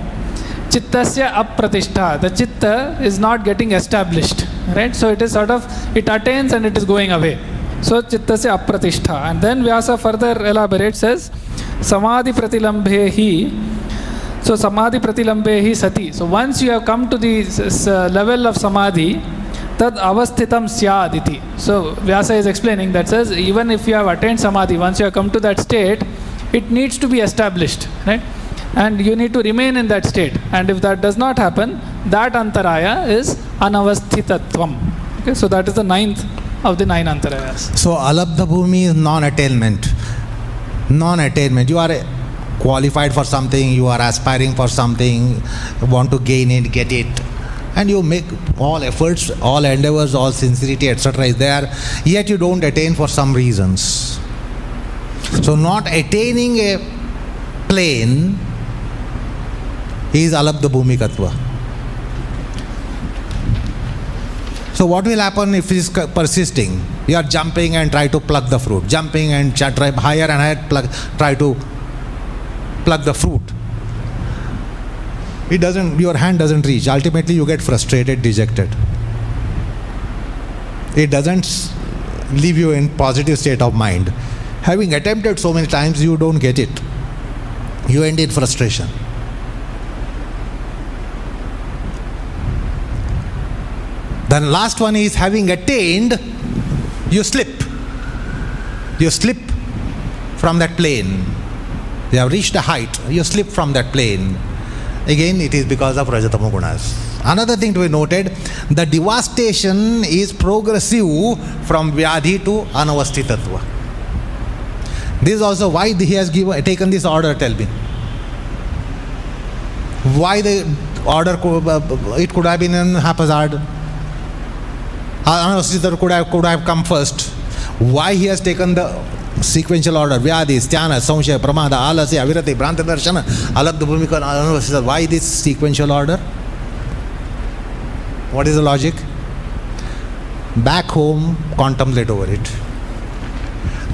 chittasya apratishtha, the chitta is not getting established, right? So it is sort of, it attains and it is going away. So chittasya apratishtha. And then Vyasa further elaborates, says samadhi pratilambhehi. So samadhi pratilambhehi sati. So once you have come to the level of samadhi, tad avasthitam syad iti. So Vyasa is explaining that, says even if you have attained samadhi, once you have come to that state, it needs to be established, right? And you need to remain in that state. And if that does not happen, that antaraya is anavasthitatvam. Okay, so that is the ninth of the 9 antarayas.
So alabdha bhumi is non-attainment. Non-attainment. You are qualified for something, you are aspiring for something, want to gain it, get it, and you make all efforts, all endeavors, all sincerity, etc. is there, yet you don't attain for some reasons. So not attaining a plane is alabdha bhumikatva. So what will happen if it is persisting? You are jumping and try to pluck the fruit, jumping and try higher and higher, try to pluck the fruit. It doesn't, your hand doesn't reach. Ultimately you get frustrated, dejected. It doesn't leave you in positive state of mind. Having attempted so many times, you don't get it. You end in frustration. Then last one is having attained, you slip. You slip from that plane. You have reached a height, you slip from that plane. Again, it is because of Rajatama Gunas. Another thing to be noted, the devastation is progressive from Vyadhi to Anavasthitatva. This is also why he has taken this order, tell me. Why the order, it could have been in haphazard. Anavasthitatva could have come first. Why he has taken the sequential order? Vyadhi, Sthana, Samshaya, Pramada, Alasya, Avirati, Bhranti Darshana, Alabdha Bhumika, Anavasthitatva. Why this sequential order? What is the logic? Back home, contemplate over it.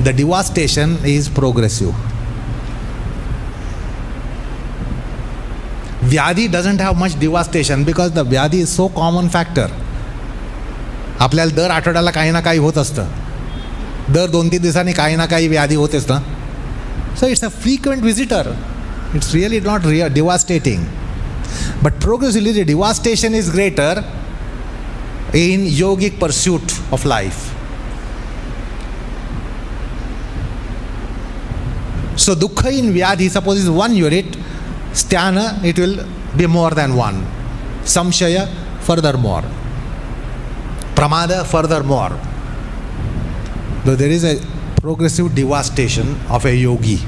The devastation is progressive. Vyadhi doesn't have much devastation because the Vyadhi is so common factor. आपल्याला दर आठवड्याला काही ना काही होत असतं, दर 2-3 दिवसांनी काही ना काही व्याधी होतेच ना. So it's a frequent visitor. It's really not devastating. But progressively the devastation is greater in yogic pursuit of life. So dukkha in vyadhi, suppose is 1 unit, sthana it will be more than 1. Samshaya furthermore. Pramada furthermore. Though there is a progressive devastation of a yogi.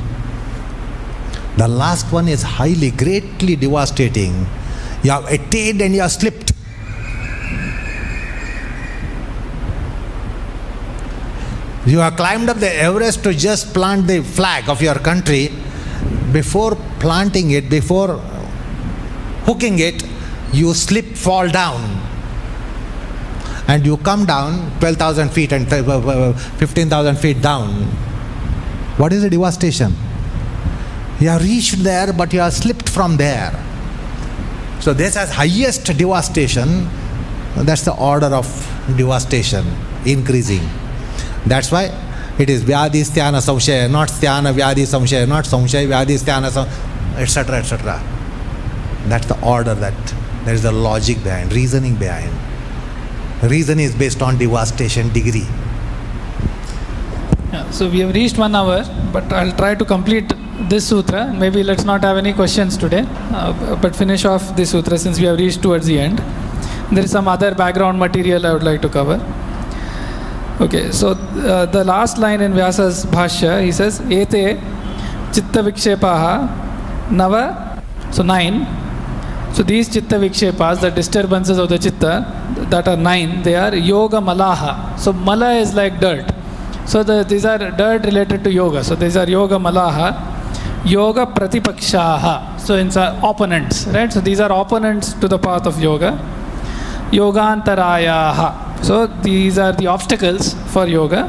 The last one is highly, greatly devastating. You have attained and you have slipped. You have climbed up the Everest to just plant the flag of your country. Before planting it, before hooking it, you slip, fall down. And you come down 12,000 feet and 15,000 feet down. What is the devastation? You have reached there, but you have slipped from there. So this has highest devastation. That's the order of devastation, increasing. That's why it is Vyadi Sthana Samshaya, not Sthana Vyadi Samshaya, not Samshaya Vyadi Sthana Samshaya, etc., etc. That's the order, that there is a logic behind, reasoning behind. Reason is based on devastation degree.
Yeah, so we have reached 1 hour, but I'll try to complete this sutra. Maybe let's not have any questions today, but finish off this sutra since we have reached towards the end. There is some other background material I would like to cover. Okay, so the last line in Vyasa's Bhashya, he says, Ete chitta vikshepaha nava, so 9. So these chitta vikshepas, the disturbances of the chitta, that are 9, they are yoga malaha. So mala is like dirt. So these are dirt related to yoga. So these are yoga malaha, yoga pratipakshaha. So it's opponents, right? So these are opponents to the path of yoga. Yogantarayaha. So these are the obstacles for yoga.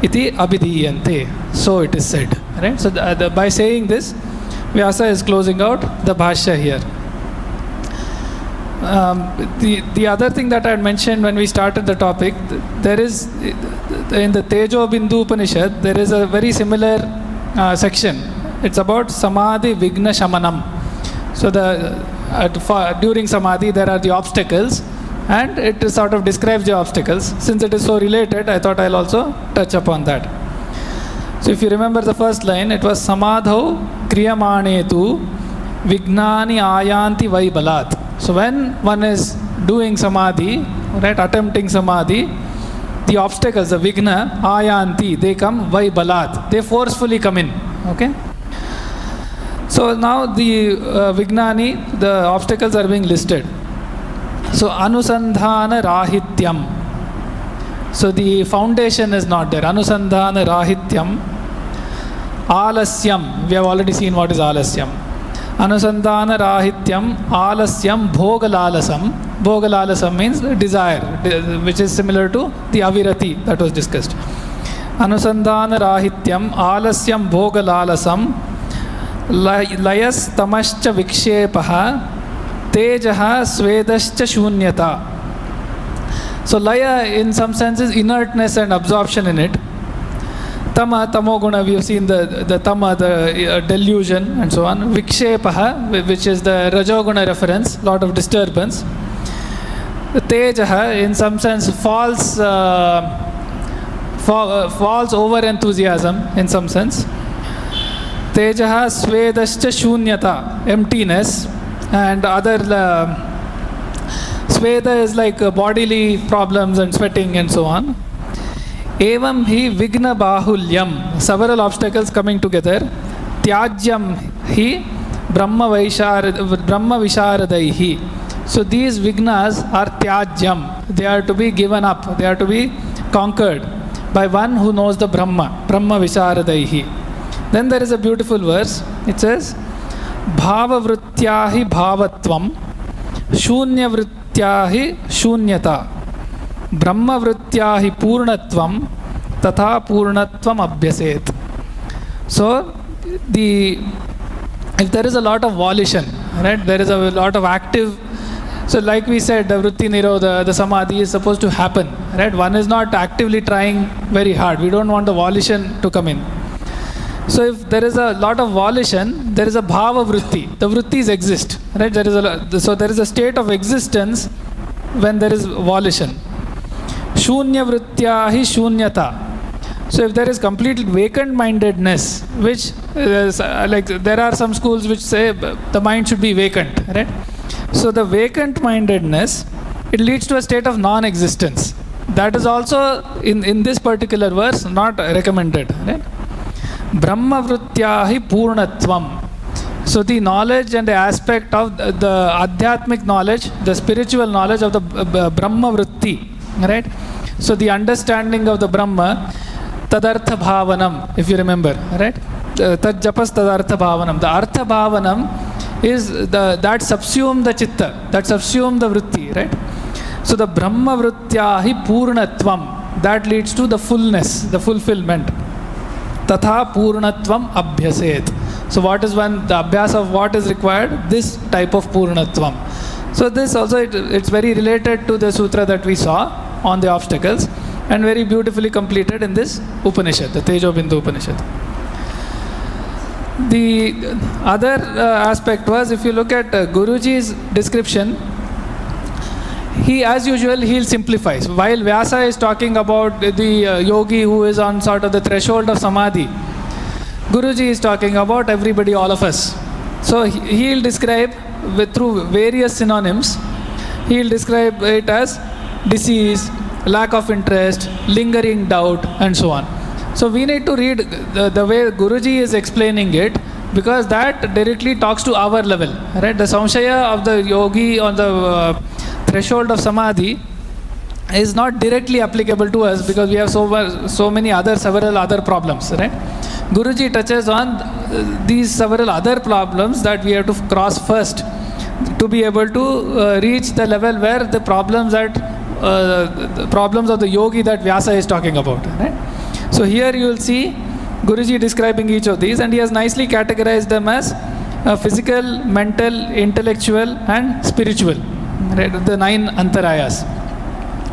Iti abhidhiyante. So it is said, right? So by saying this, Vyasa is closing out the Bhashya here. The other thing that I had mentioned when we started the topic, there is in the Tejo Bindu Upanishad, there is a very similar section. It's about Samadhi Vigna Shamanam. So during Samadhi there are the obstacles, and it sort of describes the obstacles. Since it is so related, I thought I'll also touch upon that. So if you remember the first line, it was Samadhau Kriyamanetu Vignani Ayanti Vaibalat. So when one is doing Samadhi, right, attempting Samadhi, the obstacles, the Vigna, Ayanti, they come Vaibalat. They forcefully come in. Okay? So now the Vignani, the obstacles are being listed. So Anusandhana Rahityam. So the foundation is not there. Anusandhana Rahityam. Alasyam. We have already seen what is Alasyam. Anusandhana Rahityam. Alasyam Bhogalalasam. Bhogalalasam means desire, which is similar to the Avirati that was discussed. Anusandhana Rahityam. Alasyam Bhogalalasam. Layas Tamascha Vikshepaha. Tejaha Svedascha Shunyata. So Laya in some sense is inertness and absorption in it. Tama, Tamoguna, we have seen the Tama, the delusion and so on. Vikshepaha, which is the Rajoguna reference, lot of disturbance. The Tejaha in some sense false over enthusiasm in some sense. Tejaha Svedascha Shunyata, emptiness. And other Sveda is like bodily problems and sweating and so on. Evam hi vigna bahulyam, several obstacles coming together. Tyajyam hi brahma visharadaihi. So these vignas are tyajyam. They are to be given up. They are to be conquered by one who knows the Brahma visharadaihi. Then there is a beautiful verse. It says, Bhavavrityahi bhavatvam, Shunyavrityahi shunyata, Brahmavrityahi purnatvam, Tatha purnatvam abhyaset. So, if there is a lot of volition, right, there is a lot of active, so like we said, the vritti nirodha, the samadhi is supposed to happen, right? One is not actively trying very hard. We don't want the volition to come in. So if there is a lot of volition, there is a bhava vritti. The vrittis exist, right? So there is a state of existence when there is volition. Shunya vrityahi shunyata. So if there is complete vacant-mindedness, which like there are some schools which say the mind should be vacant, right? So the vacant-mindedness, it leads to a state of non-existence. That is also in this particular verse not recommended, right? Brahma vrityahi purnatvam. So the knowledge and the aspect of the adhyatmic knowledge, the spiritual knowledge of the Brahma vritti, right? So the understanding of the Brahma, tadartha bhavanam, if you remember, right? Tad japas tadartha bhavanam. The artha bhavanam is that subsume the chitta, that subsume the vritti, right? So the brahma vrittyahi purnatvam, that leads to the fullness, the fulfillment. Tatha purnatvam abhyaset. So what is one, the abhyas of what is required? This type of purnatvam. So this also, it's very related to the sutra that we saw on the obstacles, and very beautifully completed in this Upanishad, the Tejobindu Upanishad. The other aspect was, if you look at Guruji's description, he, as usual, he'll simplify. So while Vyasa is talking about the yogi who is on sort of the threshold of samadhi, Guruji is talking about everybody, all of us. So he'll describe through various synonyms. He'll describe it as disease, lack of interest, lingering doubt, and so on. So we need to read the way Guruji is explaining it, because that directly talks to our level, right? The samshaya of the yogi on the threshold of samadhi is not directly applicable to us, because we have several other problems, right? Guruji touches on these several other problems that we have to cross first to be able to reach the level where the problems of the yogi that Vyasa is talking about, right? So here you will see Guruji describing each of these, and he has nicely categorized them as physical, mental, intellectual, and spiritual, right? The 9 antarayas.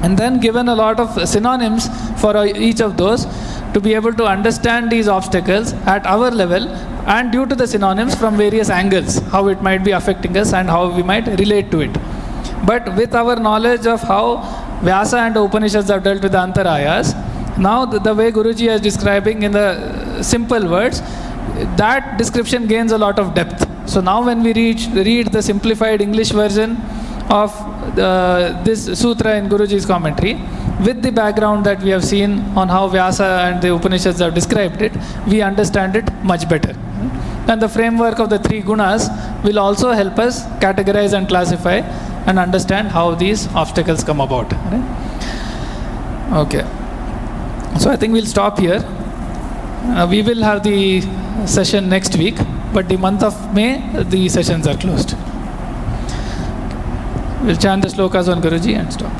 And then given a lot of synonyms for each of those to be able to understand these obstacles at our level, and due to the synonyms from various angles, how it might be affecting us and how we might relate to it. But with our knowledge of how Vyasa and the Upanishads have dealt with the antarayas, now the way Guruji is describing in the simple words, that description gains a lot of depth. So now when we read the simplified English version of this sutra in Guruji's commentary, with the background that we have seen on how Vyasa and the Upanishads have described it, we understand it much better. And the framework of the 3 gunas will also help us categorize and classify and understand how these obstacles come about. Right? Okay. So I think we'll stop here. We will have the session next week, but the month of May, the sessions are closed. We'll chant the slokas on Guruji and stop.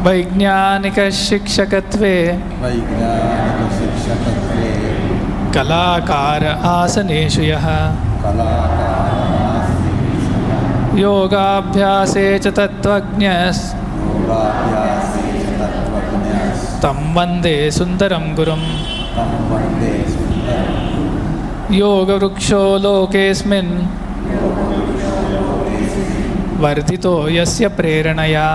वैज्ञानिक शिक्षकत्वे कलाकार आसनेषु यः योगाभ्यासे च तत्त्वज्ञस् तं वन्दे सुन्दरं गुरुं योगवृक्षो लोकेऽस्मिन् वर्धितो यस्य प्रेरणया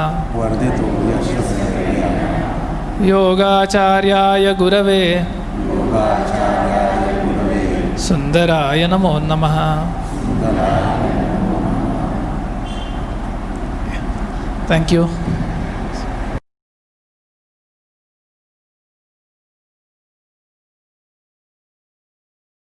योगाचार्याय गुरवे सुन्दराय नमो नमः. Thank you.